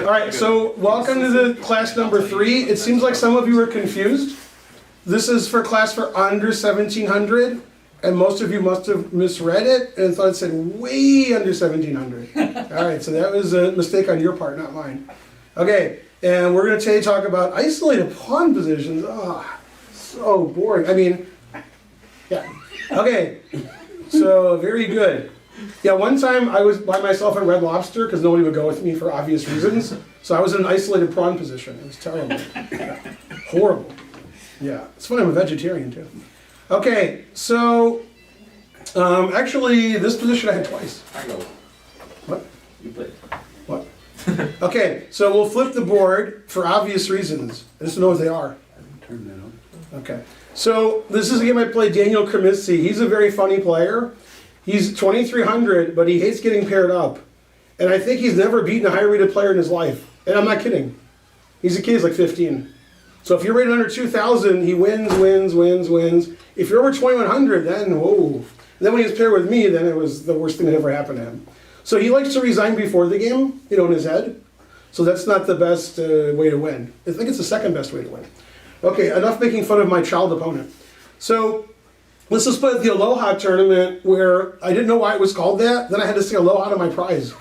All right, so welcome to the class number 3. It seems like some of you are confused. This is for class for under 1700, and most of you must have misread it and thought it said way under 1700. All right, so that was a mistake on your part, not mine. Okay, and we're going to talk about isolated pawn positions. Ah, so boring. I mean, yeah. Okay, so very good. Yeah, one time I was by myself at Red Lobster because nobody would go with me for obvious reasons. So I was in an isolated prawn position. It was terrible. Yeah. Horrible. Yeah, it's funny, I'm a vegetarian too. Okay, so actually this position I had twice. I go. What? You play. What? Okay, so we'll flip the board for obvious reasons. I just know what they are. Turn that on. Okay, so this is a game I played Daniel Kramitzi. He's a very funny player. He's 2,300, but he hates getting paired up. And I think he's never beaten a high-rated player in his life. And I'm not kidding. He's a kid, he's like 15. So if you're rated under 2,000, he wins. If you're over 2,100, then whoa. And then when he was paired with me, then it was the worst thing that ever happened to him. So he likes to resign before the game, in his head. So that's not the best way to win. I think it's the second best way to win. Okay, enough making fun of my child opponent. So let's just play the Aloha tournament where I didn't know why it was called that. Then I had to say Aloha to my prize.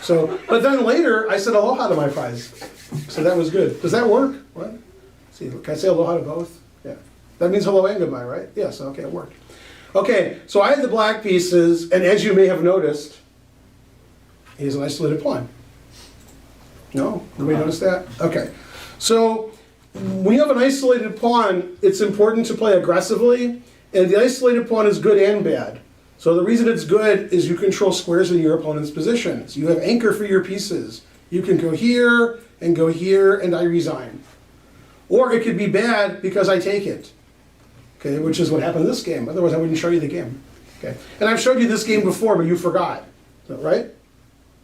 So, but then later I said Aloha to my prize. So that was good. Does that work? What? See, can I say Aloha to both? Yeah. That means hello and goodbye, right? Yes, okay, it worked. Okay, so I had the black pieces, and as you may have noticed, he's an isolated pawn. No? Nobody noticed that? Okay. So when you have an isolated pawn, it's important to play aggressively. And the isolated pawn is good and bad. So the reason it's good is you control squares in your opponent's positions. You have anchor for your pieces. You can go here, and I resign. Or it could be bad because I take it. Okay, which is what happened in this game. Otherwise I wouldn't show you the game. Okay, and I've showed you this game before, but you forgot. Is that right?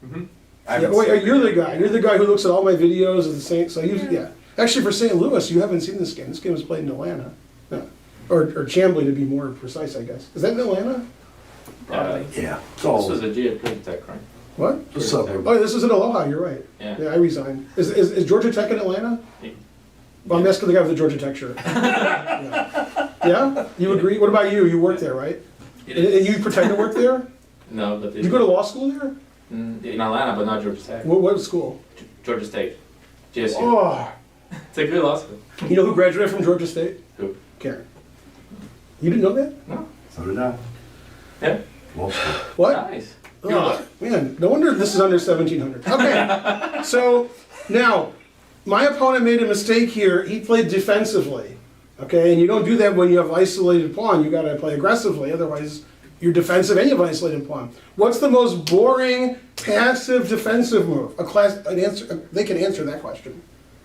Mm-hmm. Yeah, wait, you're the guy. You're the guy who looks at all my videos of the Saint. So yeah. Actually, for St. Louis, you haven't seen this game. This game was played in Atlanta. No. Or Chambly to be more precise, I guess. Is that in Atlanta? Yeah. This was a Georgia Tech, right? What? What's up, everybody? Oh, this is in Aloha, you're right. Yeah. Yeah, I resigned. Is Georgia Tech in Atlanta? Yeah. Well, I'm asking the guy with the Georgia Tech shirt. Yeah? You agree? What about you? You work there, right? And you pretend to work there? No, but You go to law school there? in Atlanta, but not Georgia Tech. What school? Georgia State. GSU. Oh, It's a good law school. you know who graduated from Georgia State? Who? Karen. You didn't know that? No. So did I. Yeah. Law school. What? Nice. Oh, man, no wonder this is under 1,700. Okay, so now, my opponent made a mistake here. He played defensively, okay? And you don't do that when you have isolated pawn. You gotta play aggressively, otherwise you're defensive and you have isolated pawn. What's the most boring, passive, defensive move? They can answer that question.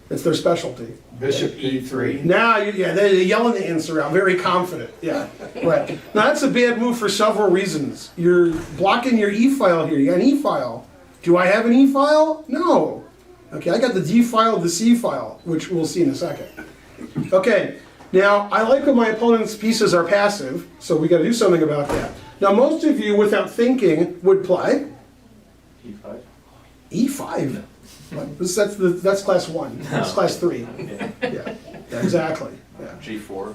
It's their specialty. Bishop E3. Now, they're yelling the answer out, very confident. Yeah, right. Now that's a bad move for several reasons. You're blocking your E file here. You got an E file. Do I have an E file? No. Okay, I got the D file, the C file, which we'll see in a second. Okay, now I like when my opponent's pieces are passive, so we got to do something about that. Now, most of you, without thinking, would play E5. E5. That's class 1. That's class 3. Yeah, exactly. Yeah. G4.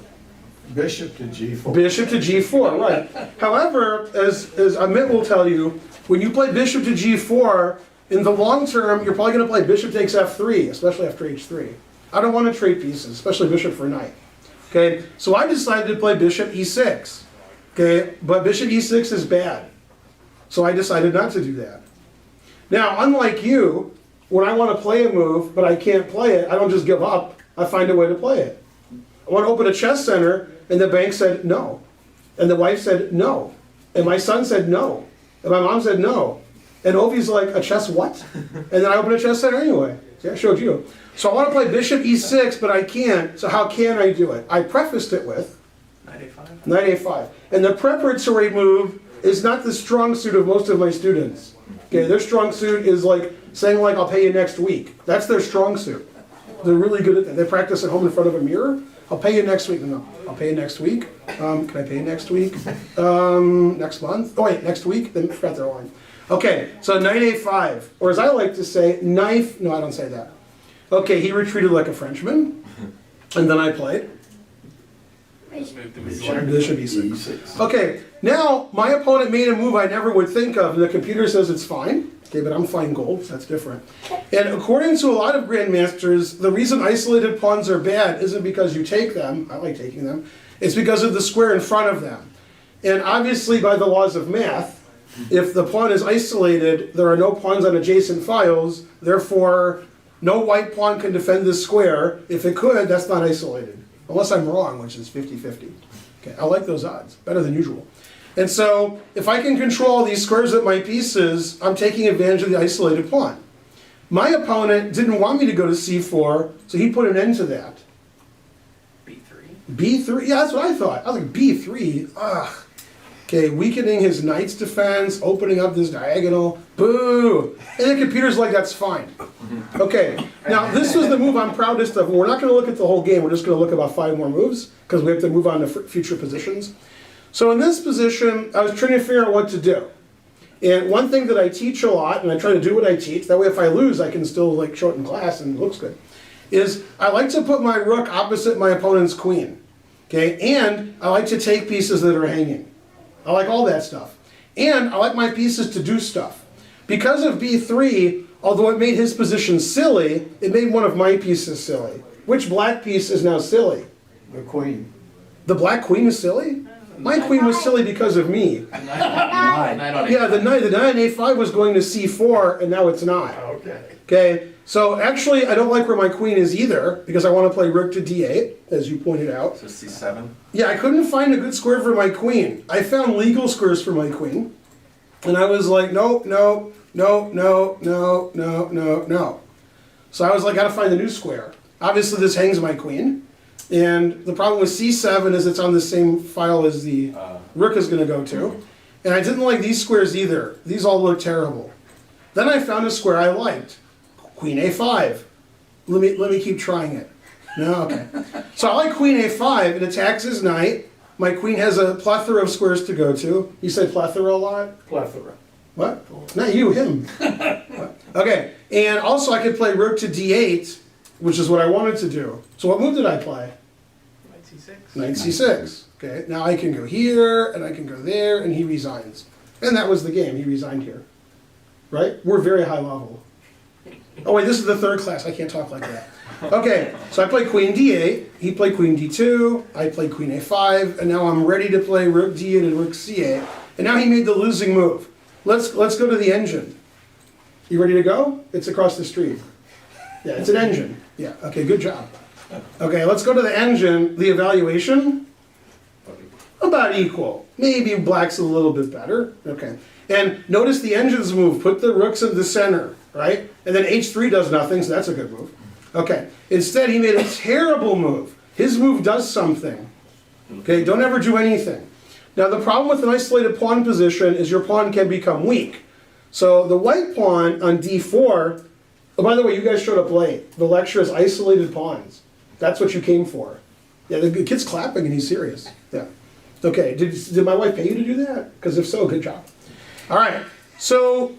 Bishop to G4. Bishop to G4, right. However, as Amit will tell you, when you play bishop to G4, in the long term, you're probably going to play bishop takes F3, especially after H3. I don't want to trade pieces, especially bishop for knight. Okay, so I decided to play bishop E6. Okay, but bishop E6 is bad. So I decided not to do that. Now, unlike you, when I want to play a move, but I can't play it, I don't just give up. I find a way to play it. I want to open a chess center, and the bank said no. And the wife said no. And my son said no. And my mom said no. And Ovi's like, a chess what? And then I opened a chess center anyway. See, I showed you. So I want to play bishop E6, but I can't. So how can I do it? I prefaced it with Knight A5. Knight A5. And the preparatory move is not the strong suit of most of my students. Okay, their strong suit is like saying like, I'll pay you next week. That's their strong suit. They're really good at that. They practice at home in front of a mirror. I'll pay you next week. No, I'll pay you next week. Can I pay you next week? Next month? Oh wait, next week? Then forgot their line. Okay, so knight a5, or as I like to say, knife, no, I don't say that. Okay, he retreated like a Frenchman, and then I played. Bishop e6. E6. Okay, now my opponent made a move I never would think of, and the computer says it's fine. Okay, but I'm Finegold, so that's different. And according to a lot of grandmasters, the reason isolated pawns are bad isn't because you take them, I like taking them, it's because of the square in front of them. And obviously by the laws of math, if the pawn is isolated, there are no pawns on adjacent files, therefore no white pawn can defend this square. If it could, that's not isolated. Unless I'm wrong, which is 50-50. Okay, I like those odds, better than usual. And so, if I can control these squares at my pieces, I'm taking advantage of the isolated pawn. My opponent didn't want me to go to c4, so he put an end to that. B3. b3, yeah, that's what I thought. I was like, b3, ugh. Okay, weakening his knight's defense, opening up this diagonal, boo! And the computer's like, that's fine. Okay, now this was the move I'm proudest of. We're not going to look at the whole game, we're just going to look at about 5 more moves, because we have to move on to future positions. So in this position, I was trying to figure out what to do. And one thing that I teach a lot, and I try to do what I teach, that way if I lose, I can still like show it in class and it looks good, is I like to put my rook opposite my opponent's queen. Okay, and I like to take pieces that are hanging. I like all that stuff. And I like my pieces to do stuff. Because of b3, although it made his position silly, it made one of my pieces silly. Which black piece is now silly? The queen. The black queen is silly? My queen was silly because of me. Knight on Yeah, the knight on a5 was going to c4, and now it's not. Okay. Okay, so actually I don't like where my queen is either, because I want to play rook to d8, as you pointed out. So C7. Yeah, I couldn't find a good square for my queen. I found legal squares for my queen, and I was like, no, no, no, no, no, no, no, no. So I was like, gotta find a new square. Obviously this hangs my queen, and the problem with c7 is it's on the same file as the rook is gonna go to. And I didn't like these squares either. These all look terrible. Then I found a square I liked. Queen a5. Let me keep trying it. No, okay. So I like queen a5, it attacks his knight. My queen has a plethora of squares to go to. You said plethora a lot? Plethora. What? Not you, him. Okay, and also I could play rook to d8, which is what I wanted to do. So what move did I play? Knight C6. Knight c6. Okay, now I can go here, and I can go there, and he resigns. And that was the game, he resigned here. Right? We're very high level. Oh wait, this is the 3rd class, I can't talk like that. Okay, so I played queen d8, he played queen d2, I played queen a5, and now I'm ready to play rook d8 and rook c8. And now he made the losing move. Let's go to the engine. You ready to go? It's across the street. Yeah, it's an engine. Yeah, okay, good job. Okay, let's go to the engine. The evaluation? About equal. Maybe black's a little bit better. Okay. And notice the engine's move. Put the rooks in the center, right? And then h3 does nothing, so that's a good move. Okay. Instead, he made a terrible move. His move does something. Okay, don't ever do anything. Now, the problem with an isolated pawn position is your pawn can become weak. So the white pawn on d4, oh, by the way, you guys showed up late. The lecture is isolated pawns. That's what you came for. Yeah, the kid's clapping and he's serious. Yeah. Okay, did my wife pay you to do that? Because if so, good job. All right, so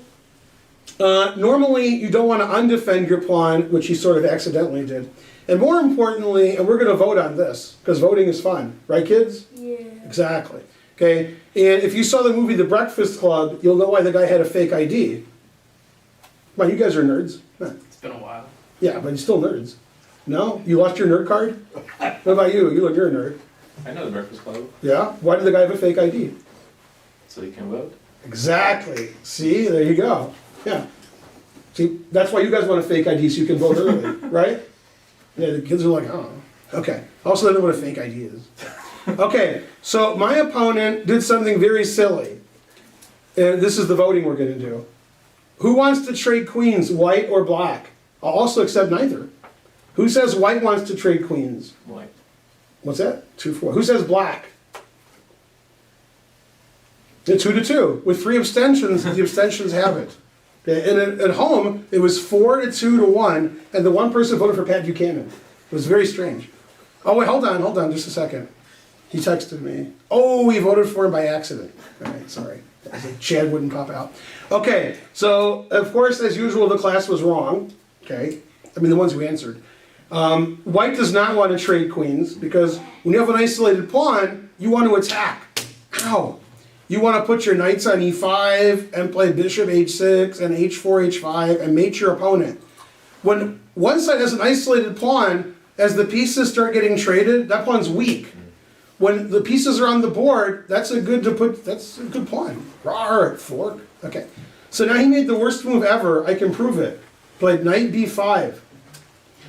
normally you don't want to undefend your pawn, which he sort of accidentally did. And more importantly, and we're going to vote on this, because voting is fun. Right, kids? Yeah. Exactly. Okay, and if you saw the movie The Breakfast Club, you'll know why the guy had a fake ID. Well, you guys are nerds. Huh. It's been a while. Yeah, but you're still nerds. No? You lost your nerd card? What about you? You're a nerd. I know the Breakfast Club, Yeah? Why did the guy have a fake ID? so you can vote. Exactly. See, there you go. Yeah. See, that's why you guys want a fake ID so you can vote early, right? Yeah, the kids are like, oh. Okay. Also, they know what a fake ID is. Okay, so my opponent did something very silly. And this is the voting we're going to do. Who wants to trade queens, white or black? I'll also accept neither. Who says white wants to trade queens? White. What's that? 2-4. Who says black? It's 2-2. With 3 abstentions, the abstentions have it. Okay, and at home, it was 4-2-1, and the one person voted for Pat Buchanan. It was very strange. Oh wait, hold on just a second. He texted me. Oh, we voted for him by accident. All right, sorry. Chad wouldn't pop out. Okay, so of course, as usual, the class was wrong. Okay, I mean the ones who answered. White does not want to trade queens because when you have an isolated pawn, you want to attack. Ow! You want to put your knights on e5 and play bishop h6 and h4, h5 and mate your opponent. When one side has an isolated pawn, as the pieces start getting traded, that pawn's weak. When the pieces are on the board, that's a good pawn. Rawr, fork. Okay. So now he made the worst move ever. I can prove it. Played knight b5.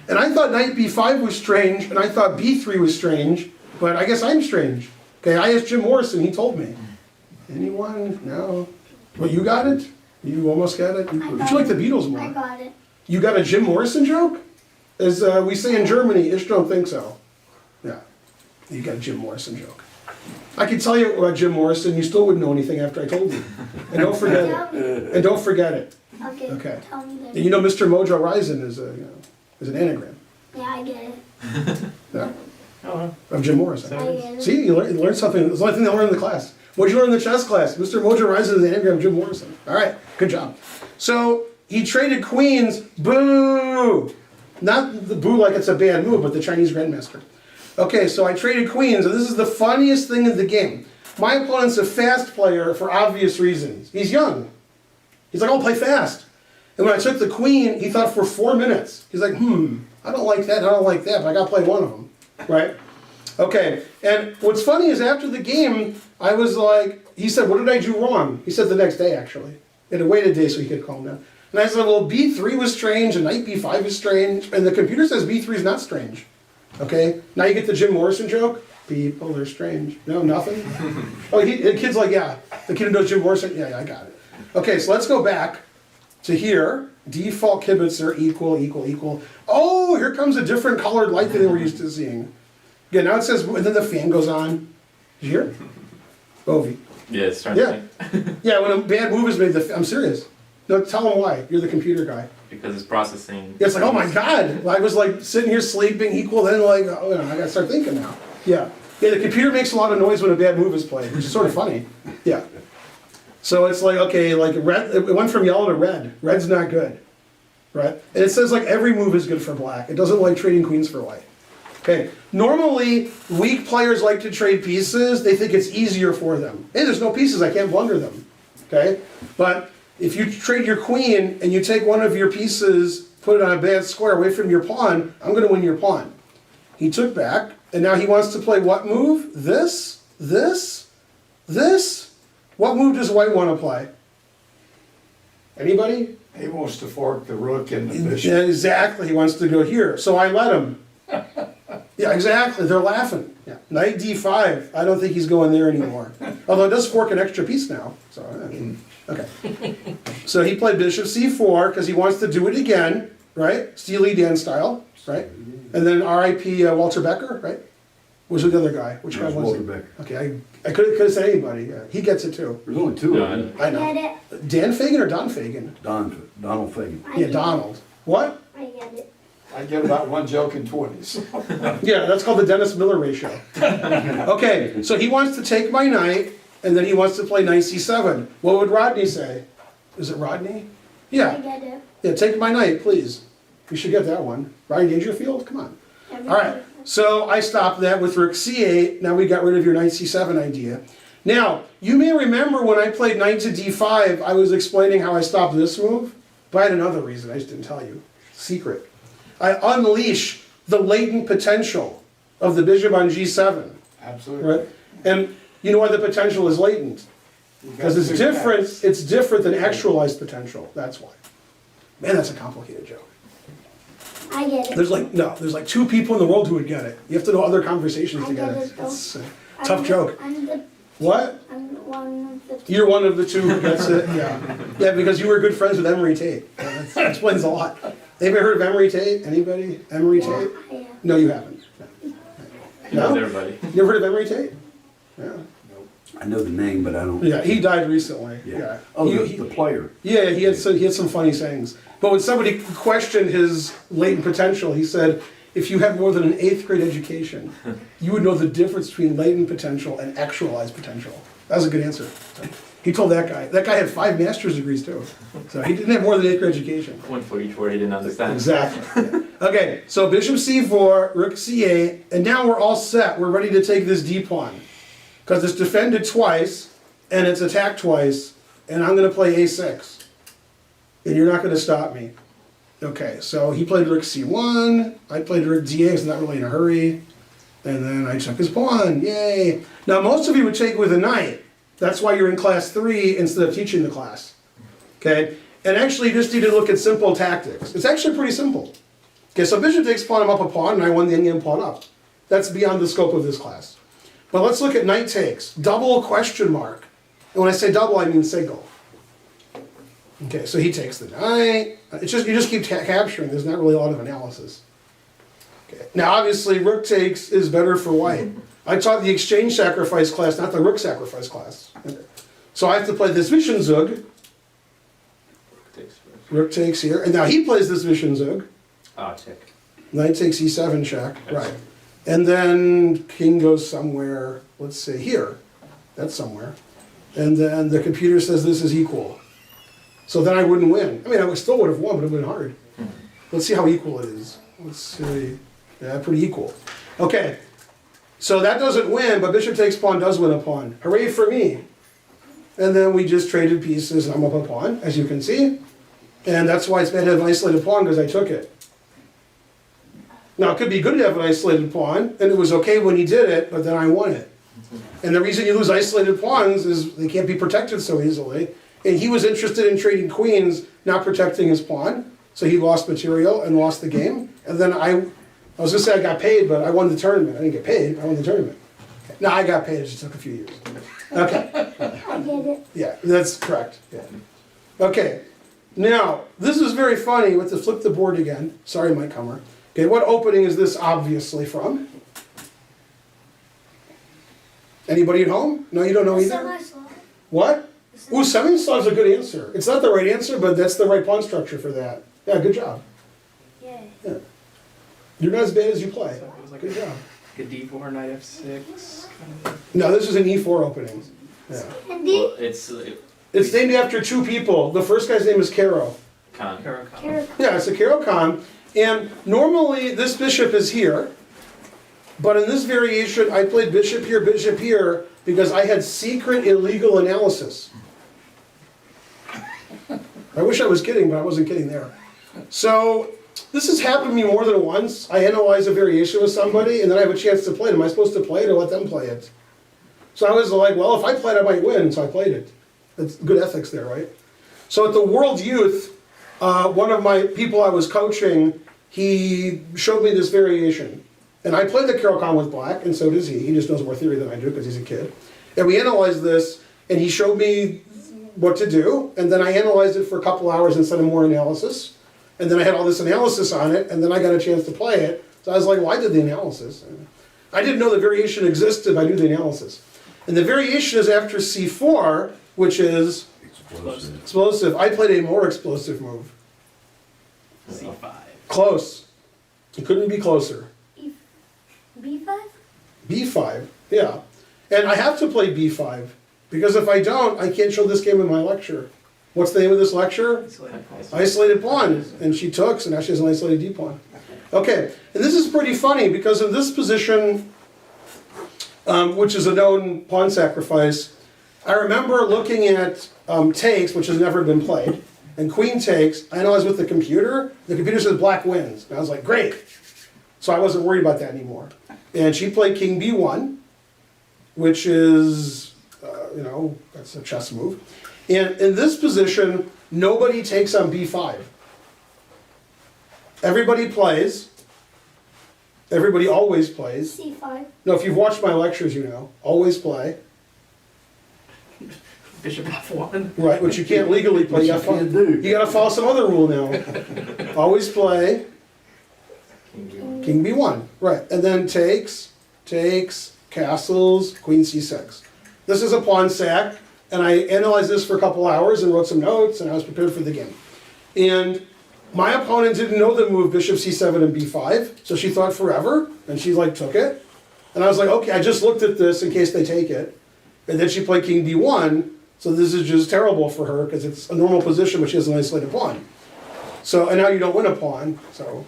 And I thought knight b5 was strange, and I thought b3 was strange, but I guess I'm strange. Okay, I asked Jim Morrison, he told me. Anyone? No. Well, you got it? You almost got it? You like the Beatles more. I got it. You got a Jim Morrison joke? As we say in Germany, ich don't think so. Yeah, you got a Jim Morrison joke. I could tell you about Jim Morrison, you still wouldn't know anything after I told you. And don't forget it. And don't forget it. Okay. Okay. Tell me And then. you know Mr. Mojo Rising is is an anagram. Yeah, I get it. Yeah, Oh, of Jim Morrison. I get it. See, you learned something. It's the only thing they learned in the class. What'd you learn in the chess class? Mr. Mojo Rising is an anagram of Jim Morrison. All right, good job. So he traded queens. Boo! Not the boo like it's a bad move, but the Chinese grandmaster. Okay, so I traded queens, and this is the funniest thing in the game. My opponent's a fast player for obvious reasons. He's young. He's like, I'll play fast. And when I took the queen, he thought for 4 minutes. He's like, I don't like that, I don't like that, but I gotta play one of them, right? Okay, and what's funny is after the game, I was like, he said, what did I do wrong? He said the next day, actually. He had to wait a day so he could calm down. And I said, well, b3 was strange, and knight b5 is strange, and the computer says b3 is not strange. Okay, now you get the Jim Morrison joke? People are strange. No, nothing? Oh, the kid's like, yeah. The kid who knows Jim Morrison, yeah, I got it. Okay, so let's go back to here. Default kibitzer equal, equal, equal. Oh, here comes a different colored light than we're used to seeing. Yeah, now it says, and then the fan goes on. Did you hear? Bovi. yeah, it's starting Yeah. to think. Yeah, when a bad move is made, I'm serious. No, tell him why. You're the computer guy. Because it's processing. Yeah, it's like, oh my God. I was like sitting here sleeping equal, then like, oh, I gotta start thinking now. Yeah. Yeah, the computer makes a lot of noise when a bad move is played, which is sort of funny. Yeah. So it's like, okay, like red, it went from yellow to red. Red's not good, right? And it says like every move is good for black. It doesn't like trading queens for white. Okay, normally weak players like to trade pieces. They think it's easier for them. Hey, there's no pieces, I can't blunder them. Okay, but if you trade your queen and you take one of your pieces, put it on a bad square away from your pawn, I'm gonna win your pawn. He took back, and now he wants to play what move? This, this, this. What move does white want to play? Anybody? He wants to fork the rook and the bishop. Yeah, exactly, he wants to go here, so I let him. Yeah, exactly, they're laughing. Yeah. Knight d5, I don't think he's going there anymore. Although it does fork an extra piece now, so, okay. So he played bishop c4, because he wants to do it again, right? Steely Dan style, right? And then R.I.P. Walter Becker, right? Was the other guy? Which guy was Walter it? Becker. Okay, I could have said anybody. Yeah. He gets it too. There's only two of them. I I know. get it. Dan Fagan or Don Fagan? Donald Fagan. I Yeah, get Donald. What? it. I get it. I get about one joke in 20s. Yeah, that's called the Dennis Miller ratio. Okay, so he wants to take my knight, and then he wants to play knight c7. What would Rodney say? Is it Rodney? I Yeah. get it. Yeah, take my knight, please. You should get that one. Rodney Dangerfield? Come on. Every All right, so I stopped that with rook c8. Now we got rid of your knight c7 idea. Now, you may remember when I played knight to d5, I was explaining how I stopped this move, but I had another reason, I just didn't tell you. Secret. I unleash the latent potential of the bishop on g7, Absolutely. right? And you know why the potential is latent? Because it's different than actualized potential, that's why. Man, that's a complicated joke. I get it. There's like 2 people in the world who would get it. You have to know other conversations I to get get it. it, though. It's a tough joke. I'm What? one of the two. You're one of the 2 who gets it, yeah. Yeah, because you were good friends with Emery Tate. That explains a lot. Anybody heard of Emery Tate? Anybody? Emery Yeah, Tate? I am. No, you haven't. He knows No? everybody. You ever heard of Emery Tate? Yeah. I know the name, but I don't. Yeah, he died recently. Yeah. Yeah. Oh, He- the player. Yeah, he had some funny sayings. But when somebody questioned his latent potential, he said, if you had more than an 8th grade education, you would know the difference between latent potential and actualized potential. That was a good answer. So, he told that guy. That guy had 5 master's degrees too. So he didn't have more than 8th grade education. One for each word he didn't understand. Exactly. Okay, so bishop c4, rook c8, and now we're all set. We're ready to take this d pawn. Because it's defended twice, and it's attacked twice, and I'm going to play a6. And you're not going to stop me. Okay, so he played rook c1, I played rook d8, because I'm not really in a hurry. And then I took his pawn, yay. Now most of you would take with a knight. That's why you're in class 3 instead of teaching the class. Okay, and actually you just need to look at simple tactics. It's actually pretty simple. Okay, so bishop takes pawn, I'm up a pawn, and I won the endgame pawn up. That's beyond the scope of this class. But let's look at knight takes, double question mark. And when I say double, I mean single. Okay, so he takes the knight. It's just, you just keep capturing, there's not really a lot of analysis. Okay. Now obviously rook takes is better for white. I taught the exchange sacrifice class, not the rook sacrifice class. So I have to play this Zug. Rook takes here, and now he plays this Zug. Ah, check. Knight takes e7 check, right. And then king goes somewhere, let's say here. That's somewhere. And then the computer says this is equal. So then I wouldn't win. I mean, I still would have won, but it would have been hard. Let's see how equal it is. Let's see. Yeah, pretty equal. Okay. So that doesn't win, but bishop takes pawn does win a pawn. Hooray for me. And then we just traded pieces, and I'm up a pawn, as you can see. And that's why it's bad to have an isolated pawn, because I took it. Now, it could be good to have an isolated pawn, and it was okay when he did it, but then I won it. And the reason you lose isolated pawns is they can't be protected so easily. And he was interested in trading queens, not protecting his pawn. So he lost material and lost the game. And then I was going to say I got paid, but I won the tournament. I didn't get paid, I won the tournament. No, I got paid, it just took a few years. Okay. I get it. Yeah, that's correct. Yeah. Okay. Now, this is very funny. We have to flip the board again. Sorry, Mike Comer. Okay, what opening is this obviously from? Anybody at home? No, you don't know either? Semi-slot. What? Ooh, semi-slot is a good answer. It's not the right answer, but that's the right pawn structure for that. Yeah, good job. Yay. Yeah. You're not as bad as you play. So it was like Good job. a d4, knight f6. Kind of. No, this is an e4 opening. Yeah. And Well, the It's named after 2 people. The first guy's name is Caro-Kann. Caro-Kann. carrot. Yeah, it's a Caro-Kann. And normally this bishop is here. But in this variation, I played bishop here, because I had secret illegal analysis. I wish I was kidding, but I wasn't kidding there. So this has happened to me more than once. I analyze a variation with somebody, and then I have a chance to play it. Am I supposed to play it or let them play it? So I was like, well, if I played, I might win, so I played it. That's good ethics there, right? So at the World Youth, one of my people I was coaching, he showed me this variation. And I played the Caro-Kann with black, and so does he. He just knows more theory than I do because he's a kid. And we analyzed this, and he showed me what to do, and then I analyzed it for a couple hours and sent him more analysis. And then I had all this analysis on it, and then I got a chance to play it. So I was like, well, I did the analysis. I didn't know the variation existed, but I knew the analysis. And the variation is after c4, which is Explosive. explosive. I played a more explosive move. c5. Close. It couldn't be closer. B5? b5, yeah. And I have to play b5, because if I don't, I can't show this game in my lecture. What's the name of this lecture? Isolated pawn. And she took, so now she has an isolated d pawn. Okay, and this is pretty funny, because in this position, which is a known pawn sacrifice, I remember looking at takes, which has never been played, and queen takes. I analyzed with the computer says black wins. And I was like, great. So I wasn't worried about that anymore. And she played king b1, which is, that's a chess move. And in this position, nobody takes on b5. Everybody plays. Everybody always plays. C5. No, if you've watched my lectures, you know. Always play. Bishop f1. Right, which you can't legally play. Which you can't do. You gotta follow some other rule now. Always play. King b1, right, and then takes, castles, queen c6. This is a pawn sack, and I analyzed this for a couple hours and wrote some notes, and I was prepared for the game. And My opponent didn't know the move bishop c7 and b5, so she thought forever, and she like took it. And I was like, okay, I just looked at this in case they take it. And then she played king d1, so this is just terrible for her because it's a normal position, but she has an isolated pawn. So, and now you don't win a pawn, so.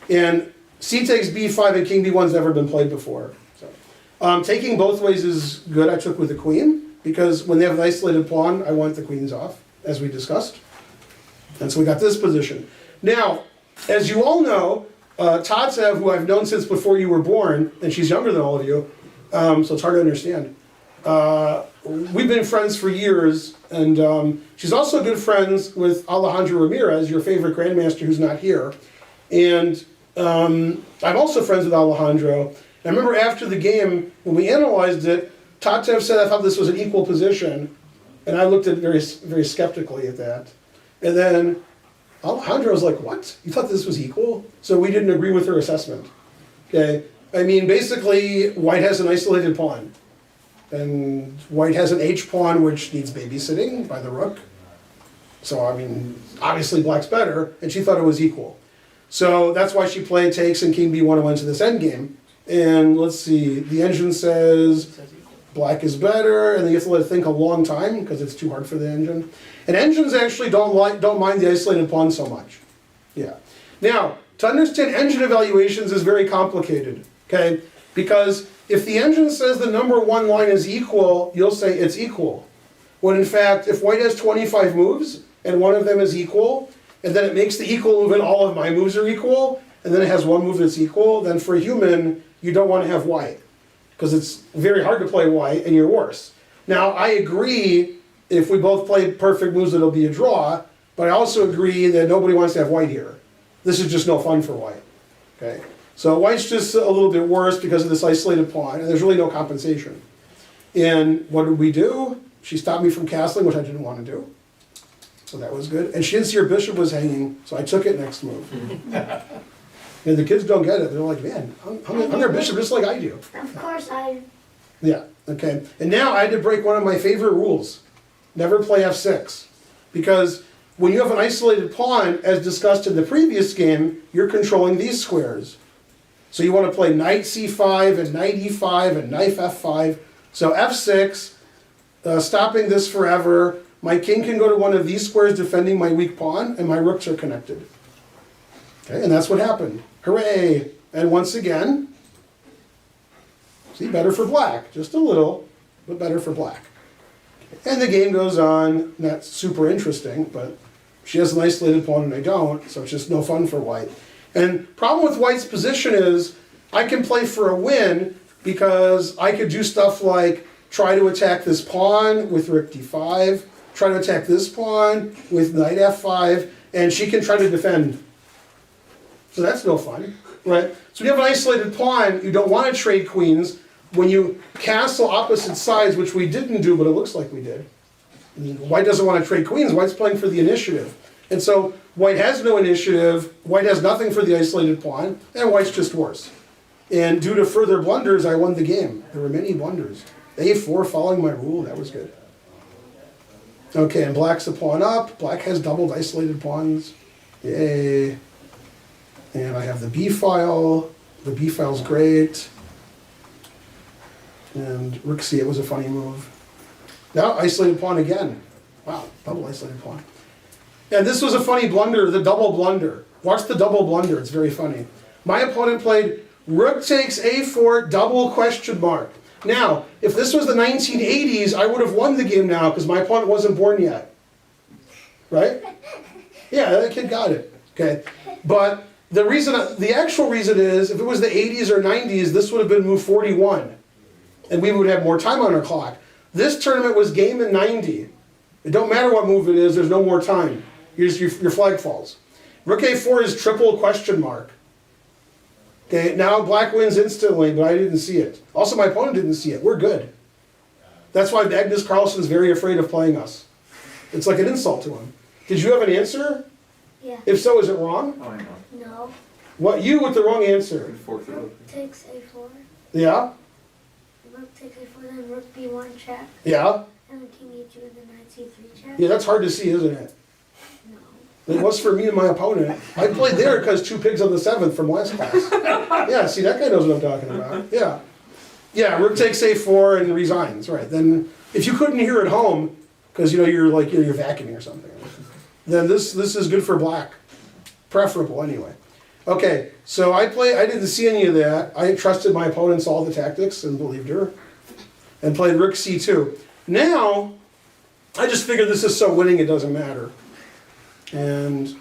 And c takes b5 and king d1's never been played before. So, taking both ways is good. I took with the queen, because when they have an isolated pawn, I want the queens off, as we discussed. And so we got this position. Now, as you all know, Tatsev, who I've known since before you were born, and she's younger than all of you, so it's hard to understand. We've been friends for years, and she's also good friends with Alejandro Ramirez, your favorite grandmaster who's not here. And I'm also friends with Alejandro. And I remember after the game, when we analyzed it, Tatsev said I thought this was an equal position, and I looked at it very skeptically at that. And then Alejandro was like, what? You thought this was equal? So we didn't agree with her assessment. Okay? I mean, basically, white has an isolated pawn. And white has an h-pawn, which needs babysitting by the rook. So, I mean, obviously black's better, and she thought it was equal. So that's why she played takes and king b1 and went to this endgame. And let's see, the engine says black is better, and then you have to let it think a long time, because it's too hard for the engine. And engines actually don't mind the isolated pawn so much. Yeah. Now, to understand engine evaluations is very complicated, okay? Because if the engine says the number one line is equal, you'll say it's equal. When in fact, if white has 25 moves, and one of them is equal, and then it makes the equal move and all of my moves are equal, and then it has one move that's equal, then for a human, you don't want to have white. Because it's very hard to play white, and you're worse. Now, I agree, if we both play perfect moves, it'll be a draw, but I also agree that nobody wants to have white here. This is just no fun for white, okay? So white's just a little bit worse because of this isolated pawn, and there's really no compensation. And what did we do? She stopped me from castling, which I didn't want to do. So that was good. And she didn't see her bishop was hanging, so I took it next move. And the kids don't get it. They're like, man, I'm their bishop just like I do. Of course I. Yeah, okay. And now I had to break one of my favorite rules. Never play f6. Because when you have an isolated pawn, as discussed in the previous game, you're controlling these squares. So you want to play knight c5 and knight e5 and knight f5. So f6, stopping this forever. My king can go to one of these squares defending my weak pawn, and my rooks are connected. Okay, and that's what happened. Hooray! And once again, see, better for black. Just a little, but better for black. And the game goes on. Not super interesting, but she has an isolated pawn and I don't, so it's just no fun for white. And problem with white's position is I can play for a win because I could do stuff like try to attack this pawn with rook d5, try to attack this pawn with knight f5, and she can try to defend. So that's no fun, right? So when you have an isolated pawn, you don't want to trade queens. When you castle opposite sides, which we didn't do, but it looks like we did. White doesn't want to trade queens. White's playing for the initiative. And so white has no initiative, white has nothing for the isolated pawn, and white's just worse. And due to further blunders, I won the game. There were many blunders. A4 following my rule, that was good. Okay, and black's a pawn up. Black has doubled isolated pawns. Yay. And I have the B file. The B file's great. And rook c8 was a funny move. Now isolated pawn again. Wow, double isolated pawn. And this was a funny blunder, the double blunder. Watch the double blunder, it's very funny. My opponent played rook takes a4, double question mark. Now, if this was the 1980s, I would have won the game now because my opponent wasn't born yet. Right? Yeah, that kid got it. Okay. But the actual reason is, if it was the 80s or 90s, this would have been move 41. And we would have more time on our clock. This tournament was game in 90. It don't matter what move it is, there's no more time. Your flag falls. Rook a4 is triple question mark. Okay, now black wins instantly, but I didn't see it. Also, my opponent didn't see it. We're good. That's why Magnus Carlsen's very afraid of playing us. It's like an insult to him. Did you have an answer? Yeah. If so, is it wrong? Oh, I know. No. What, you with the wrong answer? Fork the rook. Takes a4. Yeah? Rook takes a4, then rook b1 check. Yeah? And then king e2 and then knight c3 check. Yeah, that's hard to see, isn't it? No. It was for me and my opponent. I played there because 2 pigs on the 7th from last class. Yeah, see, that guy knows what I'm talking about. Yeah. Yeah, rook takes a4 and resigns, right. Then, if you couldn't hear at home, because you're vacuuming or something, then this is good for black. Preferable, anyway. Okay, so I didn't see any of that. I trusted my opponent, saw the tactics, and believed her. And played rook c2. Now, I just figured this is so winning it doesn't matter. And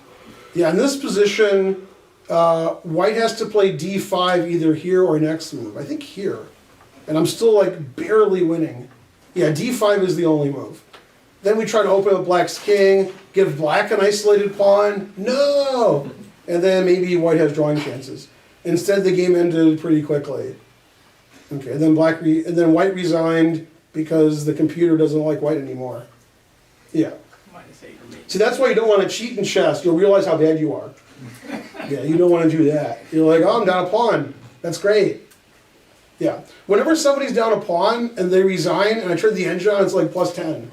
yeah, in this position, white has to play d5 either here or next move. I think here. And I'm still like barely winning. Yeah, d5 is the only move. Then we try to open up black's king, give black an isolated pawn. No! And then maybe white has drawing chances. Instead, the game ended pretty quickly. Okay, then white resigned because the computer doesn't like white anymore. Yeah. -8 or maybe. See, that's why you don't want to cheat in chess. You'll realize how bad you are. Yeah, you don't want to do that. You're like, oh, I'm down a pawn. That's great. Yeah. Whenever somebody's down a pawn and they resign and I turn the engine on, it's like +10.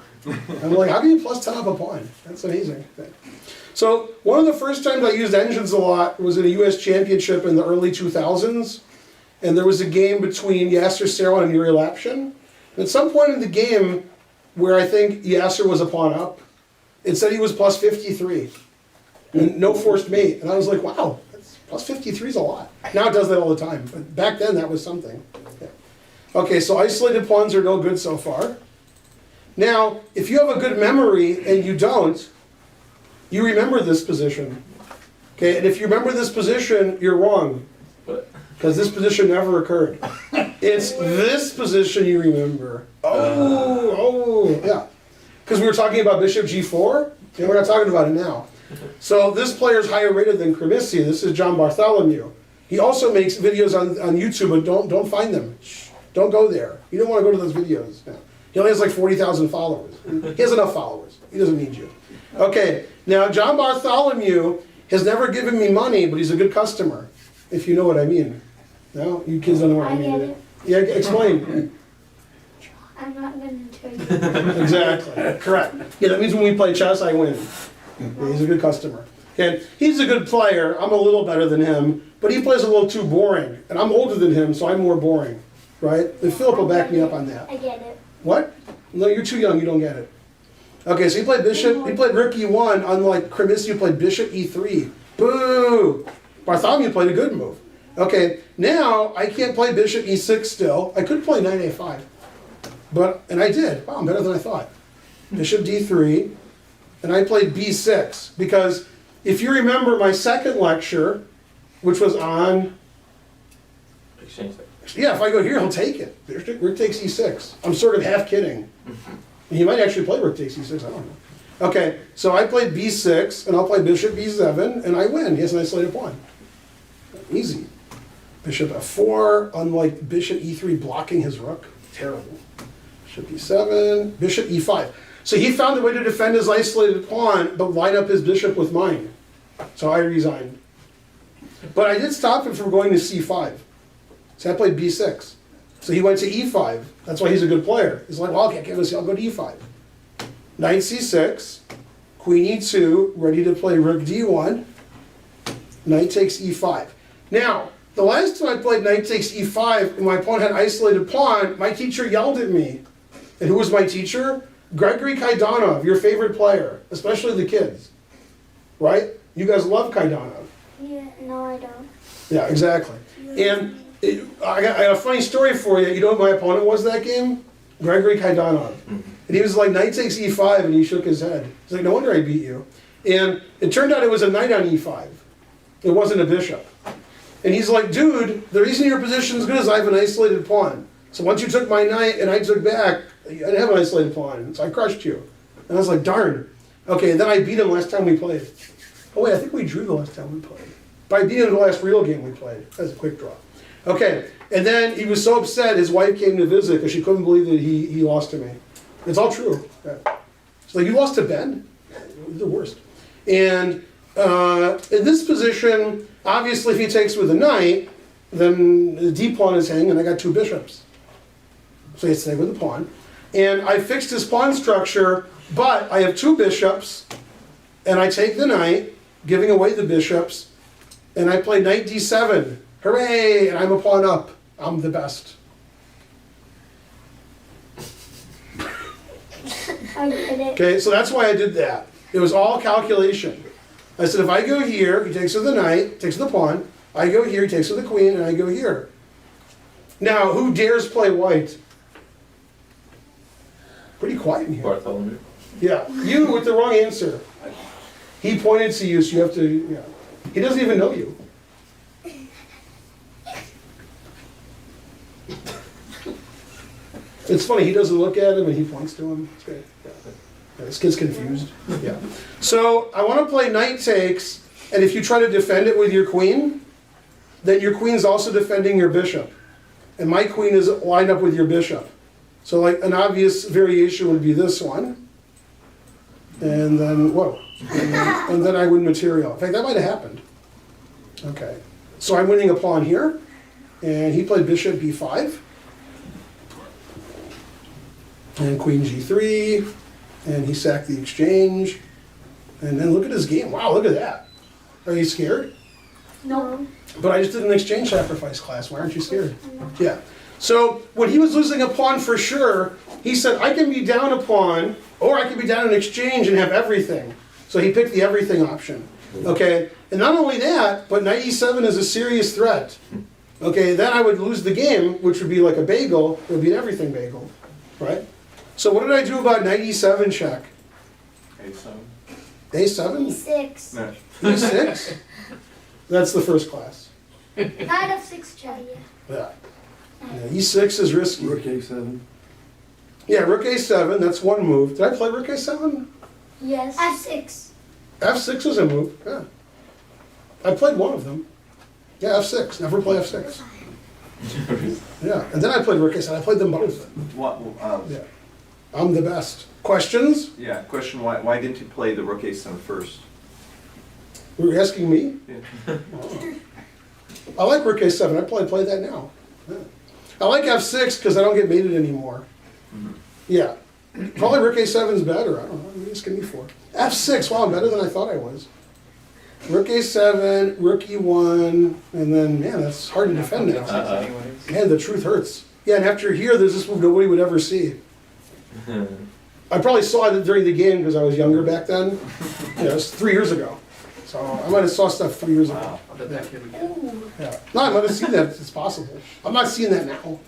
I'm like, how can you +10 up a pawn? That's amazing. So one of the first times I used engines a lot was in a US championship in the early 2000s. And there was a game between Yasser Seirawan and Yuri Lapshin. And at some point in the game, where I think Yasser was a pawn up, it said he was +53. And no forced mate. And I was like, wow, that's +53 is a lot. Now it does that all the time. But back then, that was something. Yeah. Okay, so isolated pawns are no good so far. Now, if you have a good memory and you don't, you remember this position. Okay, and if you remember this position, you're wrong. But Because this position never occurred. It's this position you remember. Yeah. Because we were talking about bishop g4, and we're not talking about it now. So this player is higher rated than Cremissi. This is John Bartholomew. He also makes videos on YouTube, but don't find them. Shh, don't go there. You don't want to go to those videos. No. He only has like 40,000 followers. He has enough followers. He doesn't need you. Okay, now John Bartholomew has never given me money, but he's a good customer, if you know what I mean. No? You kids don't know what I mean. I get it. Yeah, explain. I'm not going to tell you. Exactly. Correct. Yeah, that means when we play chess, I win. Yeah, he's a good customer. Okay, he's a good player. I'm a little better than him, but he plays a little too boring. And I'm older than him, so I'm more boring. Right? And Philip will back me up on that. I get it. What? No, you're too young. You don't get it. Okay, so he played bishop. He played rook e1, unlike Cremissi, who played bishop e3. Boo! Bartholomew played a good move. Okay, now I can't play bishop e6 still. I could play knight a5. And I did. Wow, I'm better than I thought. Bishop d3, and I played b6, because if you remember my second lecture, which was on, exchange that. yeah, if I go here, he'll take it. Rook takes e6. I'm sort of half kidding. He might actually play rook takes e6, I don't know. Okay, so I played b6, and I'll play bishop b7, and I win. He has an isolated pawn. Easy. Bishop f4, unlike bishop e3 blocking his rook. Terrible. Bishop e7, bishop e5. So he found a way to defend his isolated pawn, but line up his bishop with mine. So I resigned. But I did stop him from going to c5. So I played b6. So he went to e5. That's why he's a good player. He's like, well, okay, I'll go to e5. Knight c6, queen e2, ready to play rook d1. Knight takes e5. Now, the last time I played knight takes e5 and my opponent had isolated pawn, my teacher yelled at me. And who was my teacher? Gregory Kaidanov, your favorite player, especially the kids. Right? You guys love Kaidanov. Yeah, no, I don't. Yeah, exactly. And I got a funny story for you. You know what my opponent was that game? Gregory Kaidanov. And he was like, knight takes e5, and he shook his head. He's like, no wonder I beat you. And it turned out it was a knight on e5. It wasn't a bishop. And he's like, dude, the reason your position is good is I have an isolated pawn. So once you took my knight and I took back, I didn't have an isolated pawn, so I crushed you. And I was like, darn. Okay, and then I beat him last time we played. Oh wait, I think we drew the last time we played. But I beat him the last real game we played. That was a quick draw. Okay, and then he was so upset his wife came to visit because she couldn't believe that he lost to me. It's all true. Yeah. She's like, you lost to Ben? You're the worst. And in this position, obviously if he takes with a knight, then the d pawn is hanging and I got two bishops. So he stay with the pawn. And I fixed his pawn structure, but I have two bishops and I take the knight, giving away the bishops, and I play knight d7. Hooray! And I'm a pawn up. I'm the best. I did it. Okay, so that's why I did that. It was all calculation. I said, if I go here, he takes with the knight, takes with the pawn. I go here, he takes with the queen, and I go here. Now, who dares play white? Pretty quiet in here. Bartholomew. Yeah, you with the wrong answer. He pointed to you, so you have to, yeah. He doesn't even know you. It's funny, he doesn't look at him and he points to him. It's great. Yeah. Yeah, this kid's confused. Yeah. So I want to play knight takes, and if you try to defend it with your queen, then your queen's also defending your bishop. And my queen is lined up with your bishop. So like an obvious variation would be this one. And then, whoa. And then I win material. In fact, that might have happened. Okay. So I'm winning a pawn here. And he played bishop b5. And queen g3. And he sacked the exchange. And then look at his game. Wow, look at that. Are you scared? No. But I just did an exchange sacrifice class. Why aren't you scared? Yeah. So when he was losing a pawn for sure, he said, I can be down a pawn, or I can be down an exchange and have everything. So he picked the everything option. Okay. And not only that, but knight e7 is a serious threat. Okay. Then I would lose the game, which would be like a bagel. It would be an everything bagel. Right? So what did I do about knight e7 check? A7. A7? E6. No. E6? That's the first class. Knight f6 check. Yeah. Yeah, E6 is risky. Rook A7. Yeah, rook A7, that's one move. Did I play rook A7? Yes. F6. F6 is a move, yeah. I played one of them. Yeah, F6, never play F6. Yeah, and then I played rook A7, I played them both. What, Yeah, I'm the best. Questions? yeah, question, why didn't you play the rook a7 first? You were asking me? Yeah. Oh. I like rook A7, I play that now. Yeah. I like F6 because I don't get mated anymore. Yeah, probably rook A7 is better, I don't know, what are you asking me for? F6, wow, I'm better than I thought I was. Rook A7, rook E1, and then, man, that's hard to defend now. Anyways. Man, the truth hurts. Yeah, and after here, there's this move nobody would ever see. I probably saw it during the game because I was younger back then. Yeah, it was 3 years ago. So I might have saw stuff 3 years ago. Wow, I bet that kid would get it. Ooh. Yeah. No, I might have seen that. It's possible. I'm not seeing that now.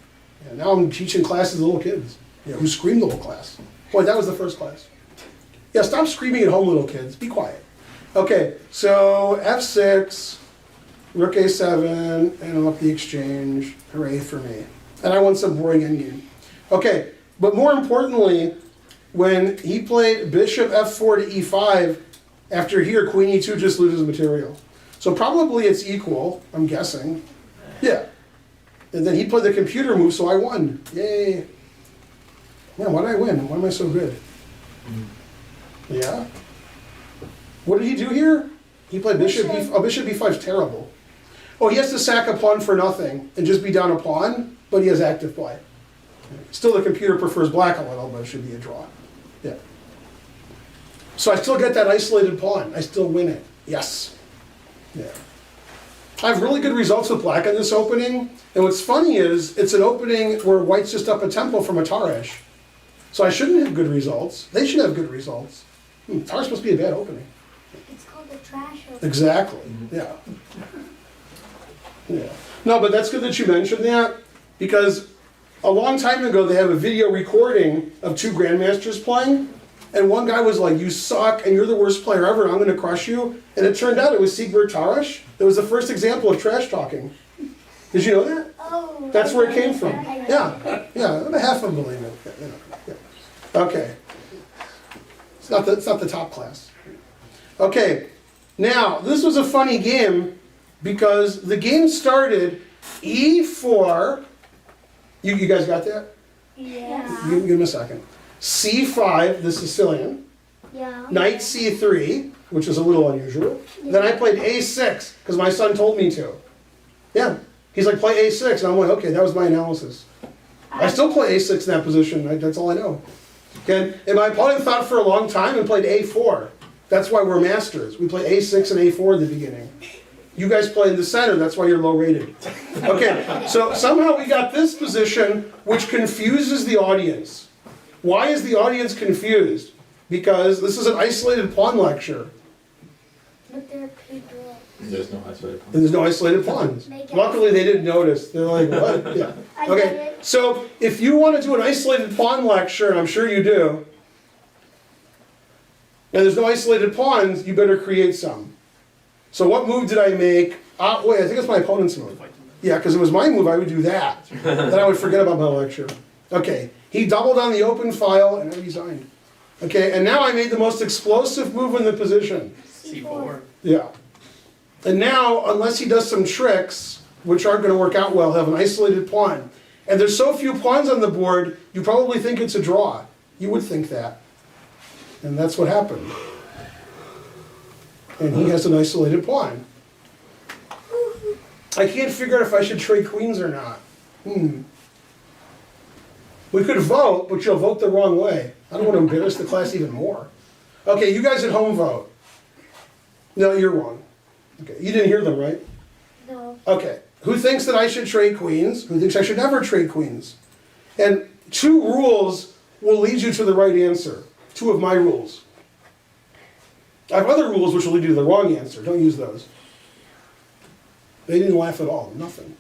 Yeah, now I'm teaching classes to little kids. Yeah, who scream the whole class. Boy, that was the first class. Yeah, stop screaming at home, little kids. Be quiet. Okay, so F6, rook A7, and I'm up the exchange. Hooray for me. And I won some boring endgame. Okay, but more importantly, when he played bishop F4 to E5, after here, queen E2 just loses material. So probably it's equal, I'm guessing. Yeah. And then he played the computer move, so I won. Yay. Man, why did I win? Why am I so good? Yeah. What did he do here? He played bishop B5. Oh, bishop B5 is terrible. Oh, he has to sack a pawn for nothing and just be down a pawn, but he has active play. Still, the computer prefers black a little, but it should be a draw. Yeah. So I still get that isolated pawn. I still win it. Yes. Yeah. I have really good results with black in this opening. And what's funny is, it's an opening where white's just up a tempo from a Taresh. So I shouldn't have good results. They should have good results. Taresh must be a bad opening. It's called the trash. Exactly. Yeah. Yeah. No, but that's good that you mentioned that, because a long time ago they have a video recording of two grandmasters playing, and one guy was like, "You suck, and you're the worst player ever, and I'm going to crush you." And it turned out it was Siegbert Taresh. That was the first example of trash talking. Did you know that? Oh. That's where it came from. I know. Yeah. Yeah. About half of them believe it. Yeah, you know, yeah. Okay. It's not the top class. Okay. Now, this was a funny game because the game started E4. You guys got that? Yeah. Give me a second. C5, the Sicilian. Yeah. Knight C3, which is a little unusual. Then I played A6 because my son told me to. Yeah. He's like, play A6. And I'm like, okay, that was my analysis. I still play A6 in that position. That's all I know. Okay. And my opponent thought for a long time and played A4. That's why we're masters. We play A6 and A4 at the beginning. You guys play in the center, that's why you're low rated. Okay, so somehow we got this position which confuses the audience. Why is the audience confused? Because this is an isolated pawn lecture. But there are people. There's no isolated And there's no isolated pawns. Luckily, they didn't notice. They're like, what? Yeah. I get Okay, it. so if you want to do an isolated pawn lecture, and I'm sure you do, and there's no isolated pawns, you better create some. So what move did I make? Wait, I think it's my opponent's move. Yeah, because it was my move, I would do that. Then I would forget about my lecture. Okay, he doubled on the open file, and I resigned. Okay, and now I made the most explosive move in the position. C4. Yeah. And now, unless he does some tricks, which aren't going to work out well, he'll have an isolated pawn. And there's so few pawns on the board, you probably think it's a draw. You would think that. And that's what happened. And he has an isolated pawn. I can't figure out if I should trade queens or not. We could vote, but you'll vote the wrong way. I don't want to embarrass the class even more. Okay, you guys at home vote. No, you're wrong. Okay, you didn't hear them, right? No. Okay, who thinks that I should trade queens? Who thinks I should never trade queens? And 2 rules will lead you to the right answer. 2 of my rules. I have other rules which will lead you to the wrong answer. Don't use those. They didn't laugh at all. Nothing.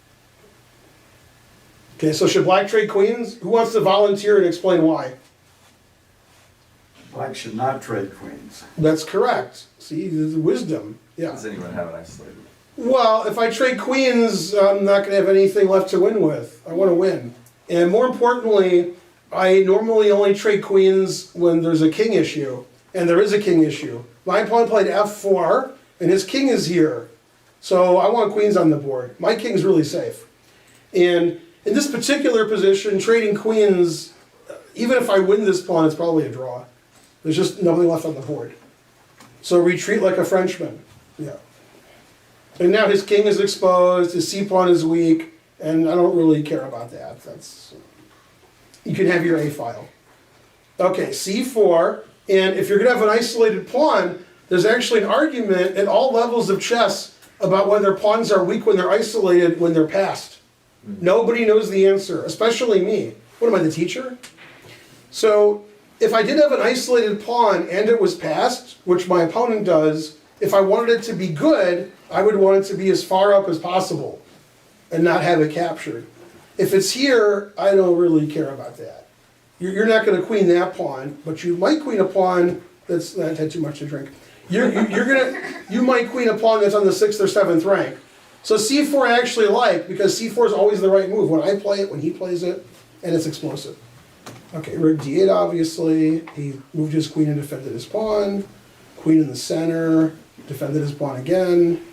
Okay, so should black trade queens? Who wants to volunteer and explain why? Black should not trade queens. That's correct. See, there's wisdom. Yeah. Does anyone have an isolated? Well, if I trade queens, I'm not going to have anything left to win with. I want to win. And more importantly, I normally only trade queens when there's a king issue. And there is a king issue. My opponent played f4, and his king is here. So I want queens on the board. My king's really safe. And in this particular position, trading queens, even if I win this pawn, it's probably a draw. There's just nothing left on the board. So retreat like a Frenchman. Yeah. And now his king is exposed, his c-pawn is weak, and I don't really care about that. That's, you can have your A file. Okay, c4, and if you're going to have an isolated pawn, there's actually an argument at all levels of chess about whether pawns are weak when they're isolated, when they're passed. Nobody knows the answer, especially me. What am I, the teacher? So if I did have an isolated pawn and it was passed, which my opponent does, if I wanted it to be good, I would want it to be as far up as possible and not have it captured. If it's here, I don't really care about that. You're not going to queen that pawn, but you might queen a pawn that had too much to drink. You might queen a pawn that's on the 6th or 7th rank. So c4 I actually like, because c4 is always the right move. When I play it, when he plays it, and it's explosive. Okay, rook d8 obviously. He moved his queen and defended his pawn. Queen in the center, defended his pawn again.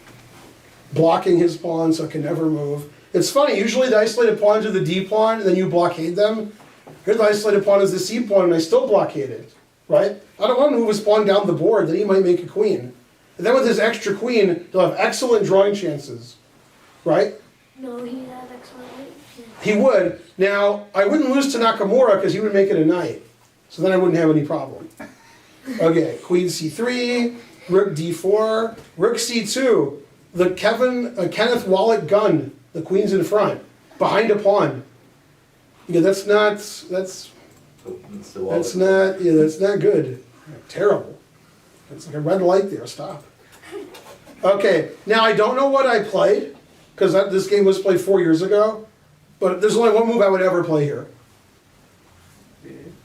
Blocking his pawn so it can never move. It's funny, usually the isolated pawns are the d pawn, and then you blockade them. Here the isolated pawn is the c pawn, and I still blockade it, right? I don't want to move his pawn down the board, then he might make a queen. And then with his extra queen, he'll have excellent drawing chances, right? No, he had excellent weight. He would. Now, I wouldn't lose to Nakamura because he would make it a knight. So then I wouldn't have any problem. Okay, queen c3, rook d4, rook c2. The Kenneth Wallach gun, the queen's in front, behind a pawn. Yeah, that's not good. Terrible. It's like a red light there, stop. Okay, now I don't know what I played, because this game was played 4 years ago, but there's only one move I would ever play here.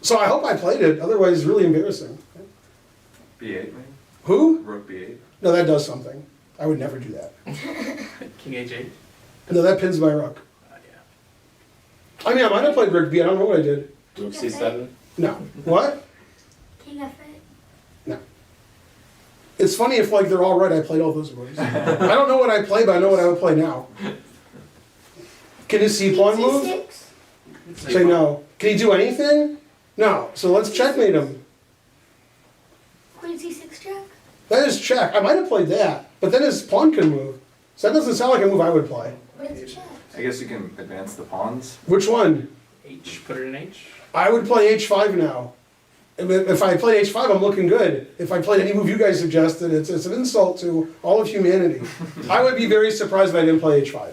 So I hope I played it, otherwise it's really embarrassing. B8 maybe? Who? Rook B8. No, that does something. I would never do that. King H8. No, that pins my rook. Yeah. I mean, I might have played rook b, I don't know what I did. Rook c7. No. What? King F8. No. It's funny if like they're all right, I played all those moves. I don't know what I play, but I know what I would play now. Can his c-pawn move? C6. Say no. Can he do anything? No. So let's checkmate him. Queen C6 check. That is check. I might have played that, but then his pawn can move. So that doesn't sound like a move I would play. But it's check. I guess you can advance the pawns. Which one? H. Put it in H. I would play h5 now. If I played h5, I'm looking good. If I played any move you guys suggested, it's an insult to all of humanity. I would be very surprised if I didn't play h5.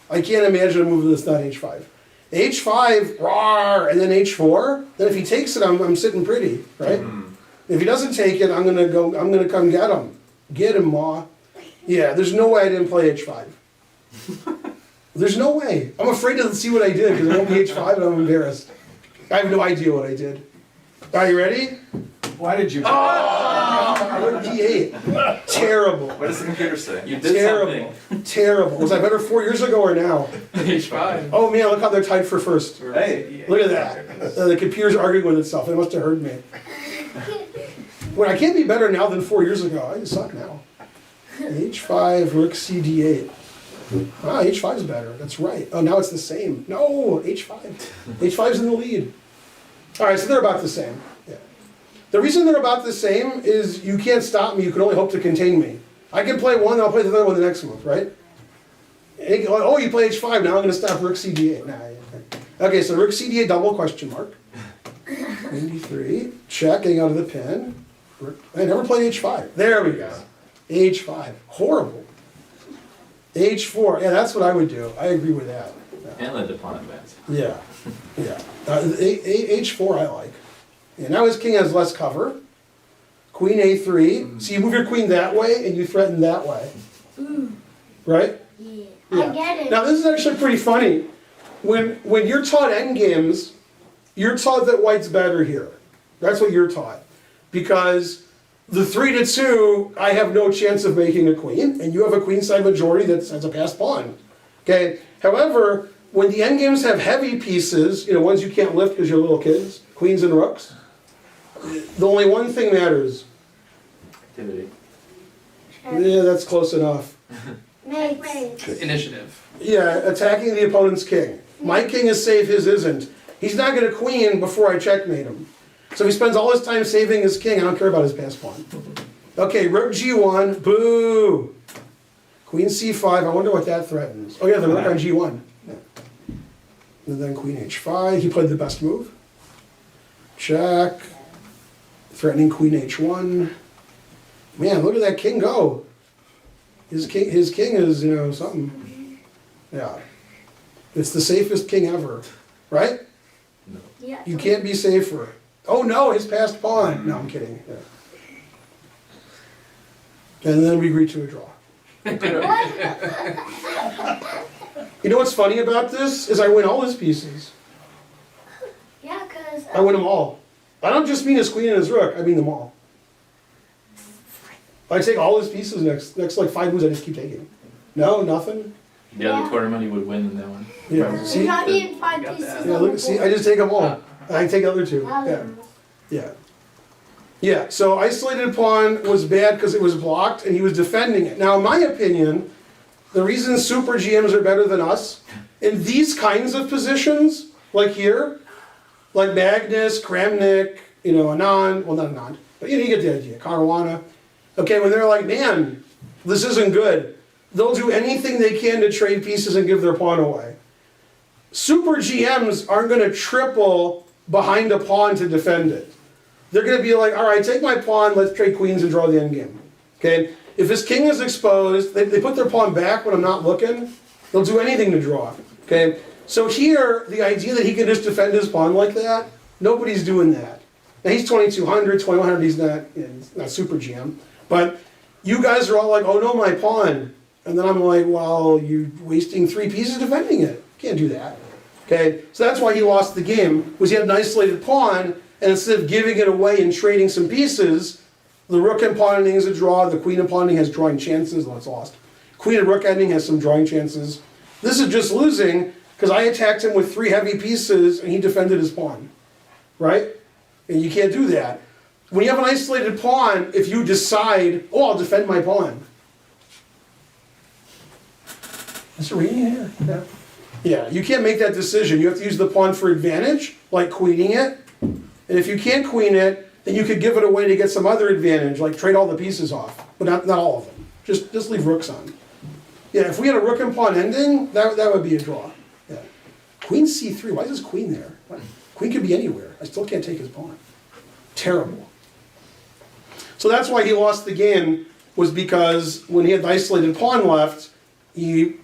I can't imagine a move that's not h5. h5, rawr, and then h4. Then if he takes it, I'm sitting pretty, right? If he doesn't take it, I'm gonna come get him. Get him, Ma. Yeah, there's no way I didn't play h5. There's no way. I'm afraid to see what I did because it won't be h5 and I'm embarrassed. I have no idea what I did. Are you ready? Why did you? I went d8. Terrible. What does the computer say? You did Terrible. Terrible. Was I better 4 years ago or now? something. H5. Oh man, look how they're tied for first. Hey. Look at that. The computer's arguing with itself. It must have heard me. Well, I can't be better now than 4 years ago. I suck now. h5, rook c d8. Ah, h5 is better. That's right. Oh, now it's the same. No, h5. h5's in the lead. All right, so they're about the same. Yeah. The reason they're about the same is you can't stop me. You can only hope to contain me. I can play one, and I'll play the other one the next month, right? And oh, you play h5. Now I'm going to stop rook c d8. Nah, yeah. Okay, so rook c d8 double question mark. 93. Check, getting out of the pin. I never played h5. There we go. h5. Horrible. h4. Yeah, that's what I would do. I agree with that. And let the pawn advance. Yeah, yeah. h4 I like. Yeah, now his king has less cover. Queen a3. So you move your queen that way and you threaten that way. Right? Yeah. Yeah. I get it. Now this is actually pretty funny. When you're taught endgames, you're taught that white's better here. That's what you're taught. Because the 3 to 2, I have no chance of making a queen, and you have a queenside majority that has a passed pawn. Okay. However, when the endgames have heavy pieces, you know, ones you can't lift because you're little kids, queens and rooks, the only one thing matters. Activity. Yeah, that's close enough. Mates. Initiative. Yeah, attacking the opponent's king. My king is safe, his isn't. He's not going to queen before I checkmate him. So he spends all his time saving his king. I don't care about his passed pawn. Okay, rook g1. Boo! Queen c5. I wonder what that threatens. Oh yeah, the rook on g1. Yeah. And then queen h5. He played the best move. Check. Threatening queen h1. Man, look at that king go. His king is, you know, something. Yeah. It's the safest king ever. Right? Yeah. You can't be safer. Oh no, his passed pawn. No, I'm kidding. Yeah. And then we agree to a draw. You know what's funny about this? Is I win all his pieces. Yeah, because. I win them all. I don't just mean his queen and his rook, I mean them all. I take all his pieces next like 5 moves I just keep taking. No, nothing? The other tournament, you would win in that one. Yeah. See? You're not even 5 Got pieces. that. Yeah, look, see, I just take them all. I take the other 2. Yeah. Yeah. Yeah, so isolated pawn was bad because it was blocked and he was defending it. Now, in my opinion, the reason super GMs are better than us, in these kinds of positions, like here, like Magnus, Kramnik, you know, Anand, well, not Anand, but you know, you get the idea, Caruana. Okay, when they're like, man, this isn't good, they'll do anything they can to trade pieces and give their pawn away. Super GMs aren't going to triple behind a pawn to defend it. They're going to be like, all right, take my pawn, let's trade queens and draw the endgame. Okay? If his king is exposed, they put their pawn back when I'm not looking, they'll do anything to draw. Okay? So here, the idea that he can just defend his pawn like that, nobody's doing that. Now he's 2200, 2100, he's not super GM. But you guys are all like, oh no, my pawn. And then I'm like, well, you're wasting 3 pieces defending it. Can't do that. Okay? So that's why he lost the game, was he had an isolated pawn, and instead of giving it away and trading some pieces, the rook and pawn ending is a draw, the queen and pawn ending has drawing chances, well, it's lost. Queen and rook ending has some drawing chances. This is just losing, because I attacked him with 3 heavy pieces, and he defended his pawn. Right? And you can't do that. When you have an isolated pawn, if you decide, oh, I'll defend my pawn. Is there reading here? Yeah. Yeah, you can't make that decision. You have to use the pawn for advantage, like queening it. And if you can't queen it, then you could give it away to get some other advantage, like trade all the pieces off. But not all of them. Just leave rooks on. Yeah, if we had a rook and pawn ending, that would be a draw. Yeah. Queen c3, why is this queen there? What? Queen could be anywhere. I still can't take his pawn. Terrible. So that's why he lost the game, was because when he had the isolated pawn left, he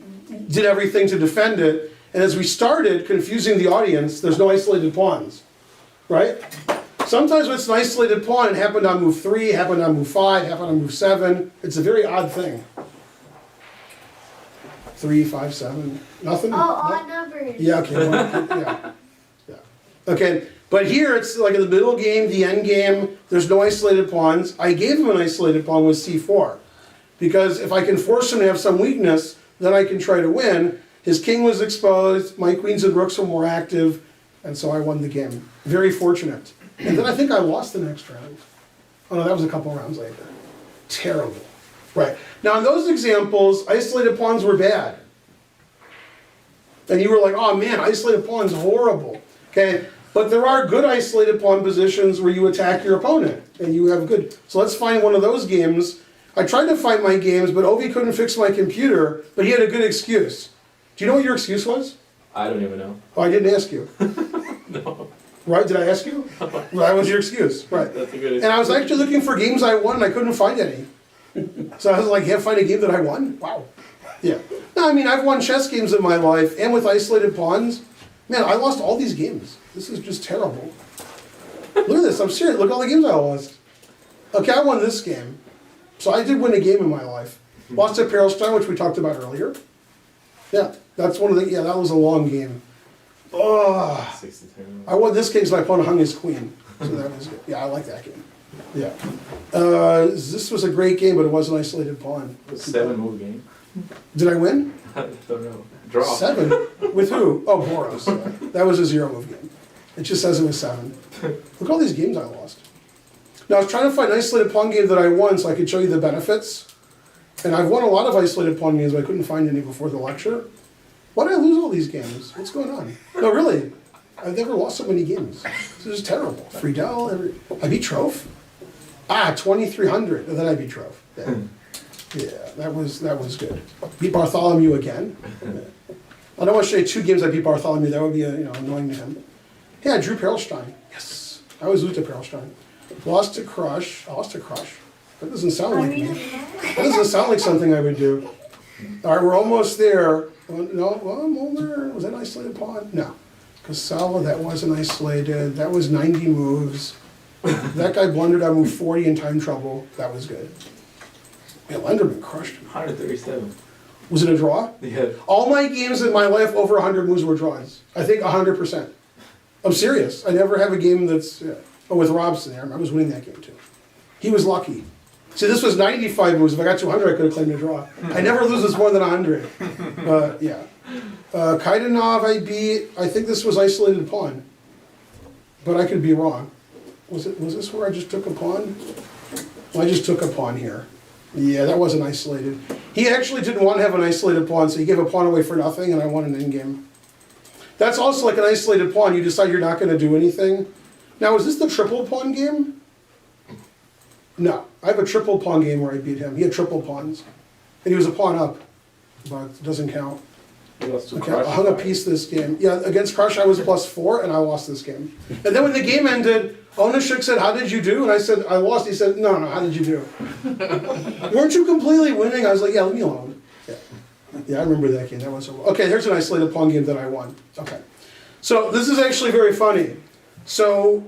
did everything to defend it, and as we started confusing the audience, there's no isolated pawns, right? Sometimes when it's an isolated pawn, it happened on move 3, happened on move 5, happened on move 7. It's a very odd thing. 3, 5, 7, nothing? Oh, odd numbers. Yeah, okay, yeah. Okay, but here it's like in the middle game, the end game, there's no isolated pawns. I gave him an isolated pawn with c4, because if I can force him to have some weakness, then I can try to win. His king was exposed, my queens and rooks were more active, and so I won the game. Very fortunate. And then I think I lost the next round. Oh no, that was a couple rounds later. Terrible. Right. Now in those examples, isolated pawns were bad. And you were like, oh man, isolated pawn's horrible. Okay? But there are good isolated pawn positions where you attack your opponent, and you have good. So let's find one of those games. I tried to find my games, but Ovi couldn't fix my computer, but he had a good excuse. Do you know what your excuse was? I don't even know. Oh, I didn't ask you. No. Right, did I ask you? Well, that was your excuse, right. That's a good And I was actually looking for games I won, and I couldn't find any. So I was like, yeah, find a game that I won? Wow. Yeah. No, I mean, I've won chess games in my life, and with isolated pawns. Man, I lost all these games. This is just terrible. Look at this, I'm serious. Look at all the games I lost. Okay, I won this game. So I did win a game in my life. Lost to Perlstein, which we talked about earlier. Yeah, that's one of the, yeah, that was a long game. Oh, 62. I won this game because my opponent hung his queen. So that was good. Yeah, I like that game. Yeah. This was a great game, but it was an isolated pawn. 7-move game. Did I win? I don't know. Draw. 7? With who? Oh, Boros. That was a 0-move game. It just says it was 7. Look at all these games I lost. Now I was trying to find an isolated pawn game that I won so I could show you the benefits. And I've won a lot of isolated pawn games, but I couldn't find any before the lecture. Why did I lose all these games? What's going on? No, really. I've never lost so many games. This is terrible. Friedel, I beat Trofe. 2,300, and then I beat Trofe. Yeah, that was good. Beat Bartholomew again. I don't want to show you 2 games I beat Bartholomew. That would be annoying to him. Yeah, I drew Perlstein. Yes, I always lose to Perlstein. Lost to Crush. I lost to Crush. That doesn't sound like me. That doesn't sound like something I would do. All right, we're almost there. No, well, I'm over. Was that an isolated pawn? No. Casala, that wasn't isolated. That was 90 moves. That guy blundered on move 40 in time trouble. That was good. Man, Lenderman crushed him. 137. Was it a draw? Yeah. All my games in my life over 100 moves were draws. I think 100%. I'm serious. I never have a game that's... Oh, with Robson there. I was winning that game too. He was lucky. See, this was 95 moves. If I got 200, I could have claimed a draw. I never lose this more than 100. Yeah. Kaidanov I beat. I think this was isolated pawn. But I could be wrong. Was this where I just took a pawn? Well, I just took a pawn here. Yeah, that wasn't isolated. He actually didn't want to have an isolated pawn, so he gave a pawn away for nothing, and I won an endgame. That's also like an isolated pawn. You decide you're not going to do anything. Now, is this the triple pawn game? No. I have a triple pawn game where I beat him. He had triple pawns. And he was a pawn up, but it doesn't count. Okay, I hung a piece this game. Yeah, against Crush I was +4, and I lost this game. And then when the game ended, Onishuk said, how did you do? And I said, I lost. He said, no, how did you do? Weren't you completely winning? I was like, yeah, leave me alone. Yeah, I remember that game. That was okay, here's an isolated pawn game that I won. Okay. So this is actually very funny. So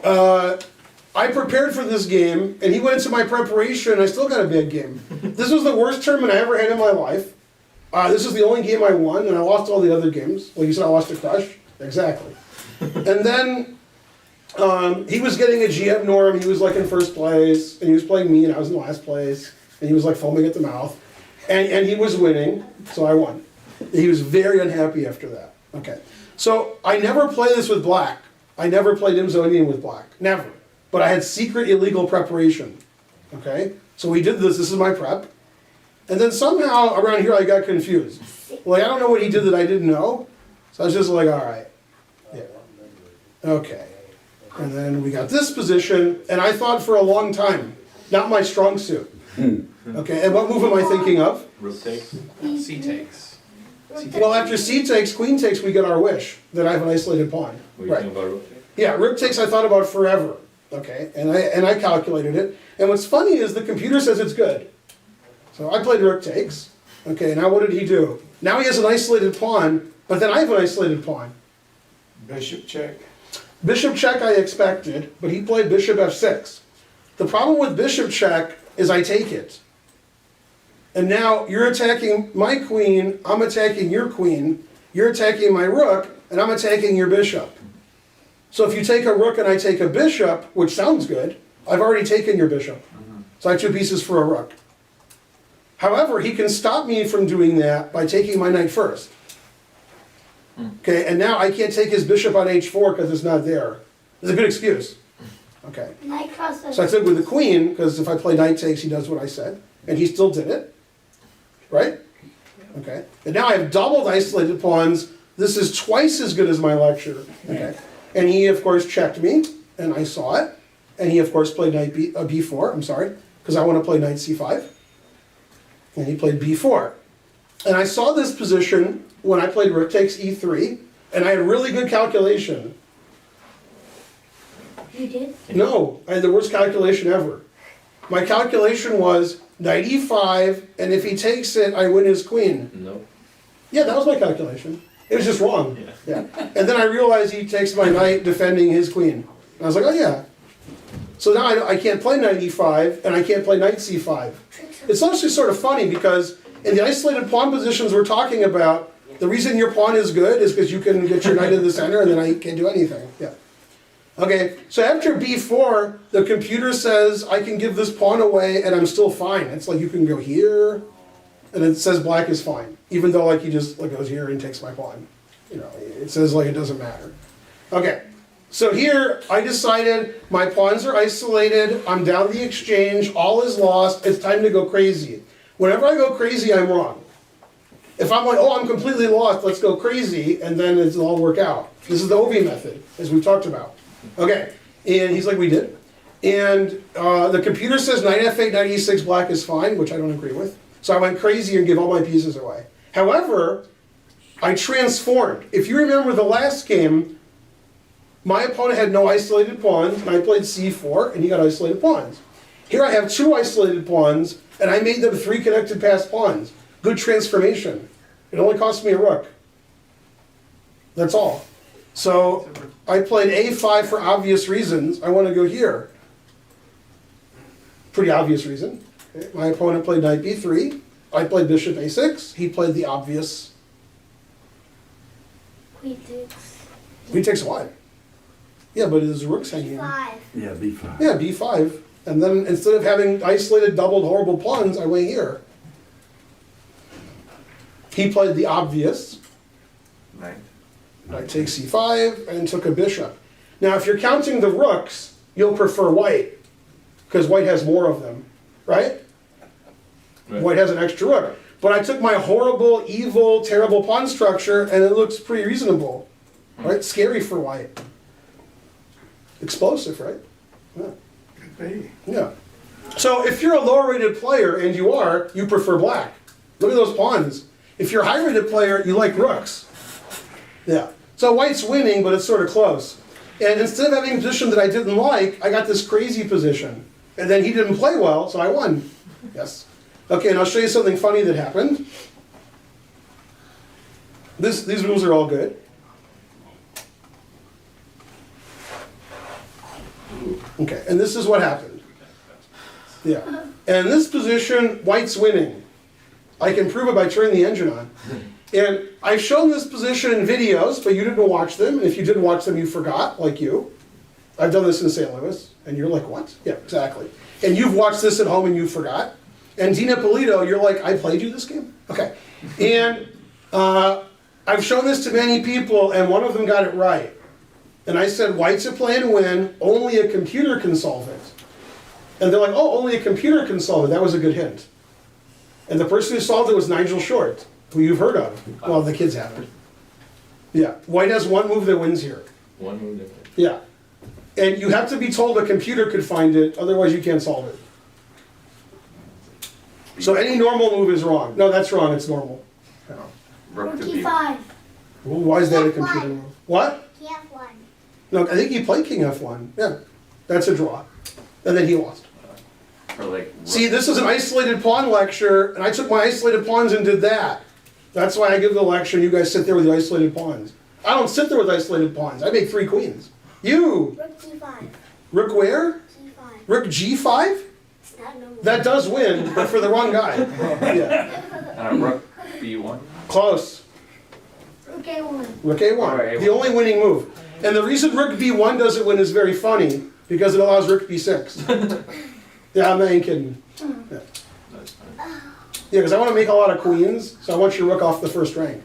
I prepared for this game, and he went into my preparation, and I still got a bad game. This was the worst tournament I ever had in my life. This is the only game I won, and I lost all the other games. Like you said, I lost to Crush. Exactly. And then he was getting a GM norm. He was like in first place, and he was playing me, and I was in last place, and he was like foaming at the mouth. And he was winning, so I won. He was very unhappy after that. Okay. So I never play this with black. I never played Imzonian with black. Never. But I had secret illegal preparation. Okay? So we did this. This is my prep. And then somehow around here I got confused. Like, I don't know what he did that I didn't know. So I was just like, all right. Yeah. Okay. And then we got this position, and I thought for a long time, not my strong suit. Okay, and what move am I thinking of? Rook takes. C takes. Well, after C takes, Queen takes, we get our wish that I have an isolated pawn. What do you Right. think about rook takes? Yeah, Rook takes I thought about forever. Okay, and I calculated it. And what's funny is the computer says it's good. So I played rook takes. Okay, now what did he do? Now he has an isolated pawn, but then I have an isolated pawn. Bishop check. Bishop check I expected, but he played bishop f6. The problem with bishop check is I take it. And now you're attacking my queen, I'm attacking your queen, you're attacking my rook, and I'm attacking your bishop. So if you take a rook and I take a bishop, which sounds good, I've already taken your bishop. So I have 2 pieces for a rook. However, he can stop me from doing that by taking my knight first. Okay, and now I can't take his bishop on h4 because it's not there. It's a good excuse. Okay. Knight crosses. So I took with the queen, because if I play knight takes, he does what I said. And he still did it. Right? Okay. And now I have doubled isolated pawns. This is twice as good as my lecture. Okay. And he, of course, checked me, and I saw it. And he, of course, played knight b4, I'm sorry, because I want to play knight c5. And he played b4. And I saw this position when I played rook takes e3, and I had really good calculation. You did? No, I had the worst calculation ever. My calculation was knight e5, and if he takes it, I win his queen. No. Yeah, that was my calculation. It was just wrong. Yeah. Yeah. And then I realized he takes my knight defending his queen. And I was like, oh yeah. So now I can't play knight e5, and I can't play knight c5. It's actually sort of funny because in the isolated pawn positions we're talking about, the reason your pawn is good is because you can get your knight in the center and the knight can't do anything. Yeah. Okay, so after b4, the computer says I can give this pawn away and I'm still fine. It's like you can go here, and it says black is fine, even though like he just like goes here and takes my pawn. You know, it says like it doesn't matter. Okay, so here I decided my pawns are isolated. I'm down the exchange. All is lost. It's time to go crazy. Whenever I go crazy, I'm wrong. If I'm like, oh, I'm completely lost, let's go crazy, and then it'll all work out. This is the OV method, as we've talked about. Okay, and he's like, we did. And the computer says knight f8, knight e6, black is fine, which I don't agree with. So I went crazy and gave all my pieces away. However, I transformed. If you remember the last game, my opponent had no isolated pawns, and I played c4, and he got isolated pawns. Here I have 2 isolated pawns, and I made them 3 connected passed pawns. Good transformation. It only cost me a rook. That's all. So I played a5 for obvious reasons. I want to go here. Pretty obvious reason. Okay. My opponent played knight b3. I played bishop a6. He played the obvious. Queen takes. He takes what? Yeah, but his rook's hanging. 5. Yeah, b5. Yeah, b5. And then instead of having isolated, doubled, horrible pawns, I went here. He played the obvious. Knight. I take c5 and took a bishop. Now, if you're counting the rooks, you'll prefer white, because white has more of them, right? Right. White has an extra rook. But I took my horrible, evil, terrible pawn structure, and it looks pretty reasonable, right? Scary for white. Explosive, right? Yeah. Could be. Yeah. So if you're a lower-rated player, and you are, you prefer black. Look at those pawns. If you're a high-rated player, you like rooks. Yeah. So white's winning, but it's sort of close. And instead of having a position that I didn't like, I got this crazy position. And then he didn't play well, so I won. Yes. Okay, and I'll show you something funny that happened. These rules are all good. Okay, and this is what happened. Yeah. And in this position, white's winning. I can prove it by turning the engine on. And I've shown this position in videos, but you didn't watch them. And if you didn't watch them, you forgot, like you. I've done this in St. Louis, and you're like, what? Yeah, exactly. And you've watched this at home and you forgot. And Dina Polito, you're like, I played you this game? Okay. And I've shown this to many people, and one of them got it right. And I said, white's a play and win, only a computer can solve it. And they're like, oh, only a computer can solve it. That was a good hint. And the person who solved it was Nigel Short, who you've heard of. Well, the kids haven't. Yeah, white has one move that wins here. One move different. Yeah. And you have to be told a computer could find it, otherwise you can't solve it. So any normal move is wrong. No, that's wrong, it's normal. No. Rook to Rook b. e5. Well, why is that a F1. computer move? What? F1. No, I think he played king f1, yeah. That's a draw. And then he lost. For like. See, this is an isolated pawn lecture, and I took my isolated pawns and did that. That's why I give the lecture, and you guys sit there with the isolated pawns. I don't sit there with isolated pawns. I make 3 queens. You! Rook G5. Rook where? G5. Rook G5? It's not normal. That does win, but for the wrong guy. Yeah. And a rook B1. Close. Rook A1. Rook A1. Alright, The only winning move. And the reason Rook B1 doesn't win is very funny, because it allows Rook B6. Yeah, I'm not even kidding. Yeah, That's fine. because I want to make a lot of queens, so I want your rook off the first rank.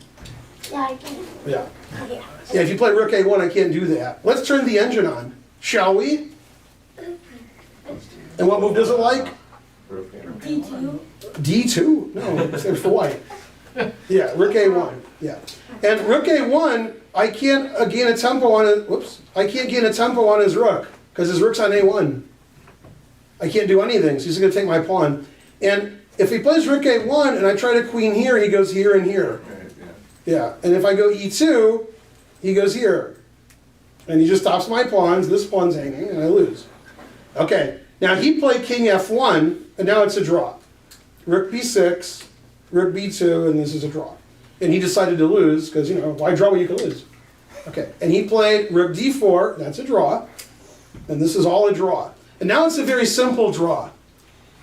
Yeah, I can. Yeah. Yeah. Yeah, if you play Rook A1, I can't do that. Let's turn the engine on, shall we? And what move does it like? Rook A1. D2. D2? No, it's for white. Yeah, Rook A1. Yeah. And Rook A1, I can't gain a tempo on it. Whoops. I can't gain a tempo on his rook, because his rook's on A1. I can't do anything, so he's going to take my pawn. And if he plays Rook A1 and I try to queen here, he goes here and here. Right, yeah. Yeah, and if I go E2, he goes here. And he just stops my pawns, this pawn's hanging, and I lose. Okay, now he played King F1, and now it's a draw. Rook B6, Rook B2, and this is a draw. And he decided to lose, because, you know, why draw when you can lose? Okay, and he played Rook D4, that's a draw. And this is all a draw. And now it's a very simple draw.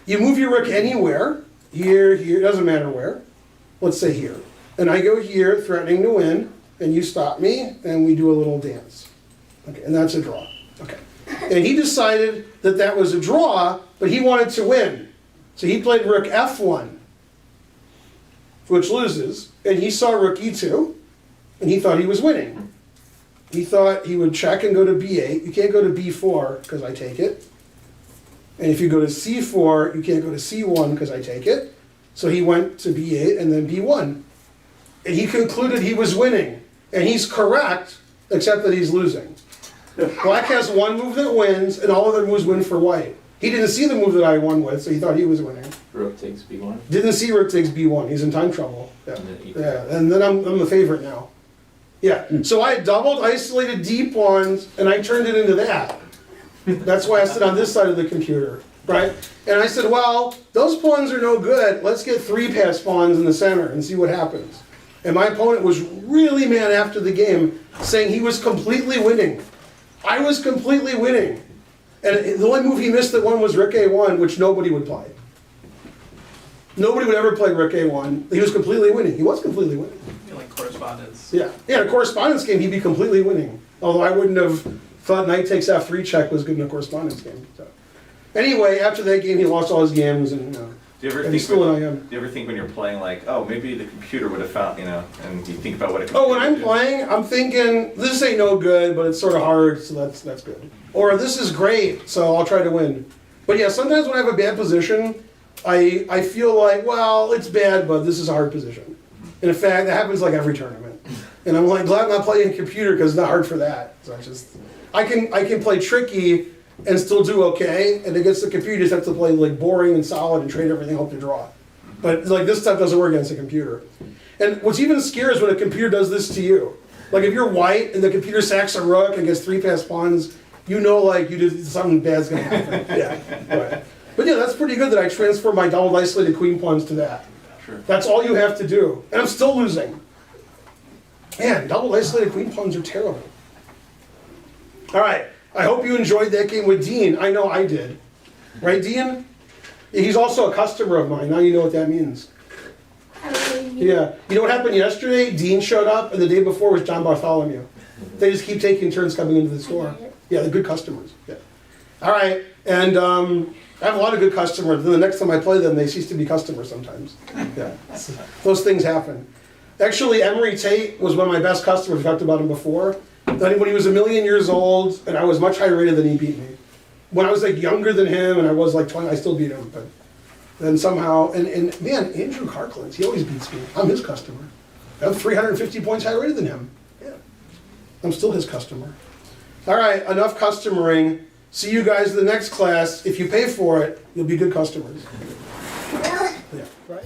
You move your rook anywhere, here, here, doesn't matter where. Let's say here. And I go here, threatening to win, and you stop me, and we do a little dance. Okay, and that's a draw. Okay. And he decided that that was a draw, but he wanted to win. So he played Rook F1, which loses, and he saw Rook E2, and he thought he was winning. He thought he would check and go to B8. You can't go to B4, because I take it. And if you go to C4, you can't go to C1, because I take it. So he went to B8 and then B1. And he concluded he was winning. And he's correct, except that he's losing. Black has one move that wins, and all other moves win for white. He didn't see the move that I won with, so he thought he was winning. Rook takes B1. Didn't see Rook takes B1. He's in time trouble. Yeah, And then E4. yeah. And then I'm the favorite now. Yeah. So I doubled isolated D pawns, and I turned it into that. That's why I sit on this side of the computer, right? And I said, well, those pawns are no good. Let's get 3-pass pawns in the center and see what happens. And my opponent was really mad after the game, saying he was completely winning. I was completely winning. And the only move he missed that won was Rook A1, which nobody would play. Nobody would ever play Rook A1. He was completely winning. He was completely winning. Like correspondence. Yeah. Yeah, in a correspondence game, he'd be completely winning. Although I wouldn't have thought knight takes F3 check was good in a correspondence game. So. Anyway, after that game, he lost all his games, and Do you ever and think he's still an IM. Do you ever think when you're playing like, oh, maybe the computer would have found, you know, and you think about what a computer Oh, when I'm would do? playing, I'm thinking, this ain't no good, but it's sort of hard, so that's good. Or this is great, so I'll try to win. But yeah, sometimes when I have a bad position, I feel like, well, it's bad, but this is a hard position. And in fact, that happens like every tournament. And I'm like, glad I'm not playing a computer because it's not hard for that. So I can play tricky and still do okay, and against the computer, you just have to play like boring and solid and trade everything, hope to draw. But like this stuff doesn't work against a computer. And what's even scarier is when a computer does this to you. Like if you're white and the computer sacks a rook and gets 3-pass pawns, you know like you did something bad's gonna happen. Yeah, right. But yeah, that's pretty good that I transfer my double isolated queen pawns to that. Sure. That's all you have to do. And I'm still losing. Man, double isolated queen pawns are terrible. All right. I hope you enjoyed that game with Dean. I know I did. Right, Dean? He's also a customer of mine. Now you know what that means. Yeah. You know what happened yesterday? Dean showed up, and the day before was John Bartholomew. They just keep taking turns coming into the store. Yeah, they're good customers. Yeah. All right. And I have a lot of good customers. Then the next time I play them, they cease to be customers sometimes. Yeah. Those things happen. Actually, Emery Tate was one of my best customers. We talked about him before. When he was 1,000,000 years old, and I was much higher rated than he beat me. When I was like younger than him, and I was like 20, I still beat him. But then somehow, and man, Andrew Carklands, he always beats me. I'm his customer. I'm 350 points higher rated than him. Yeah, I'm still his customer. All right, enough customering. See you guys in the next class. If you pay for it, you'll be good customers. Yeah, right.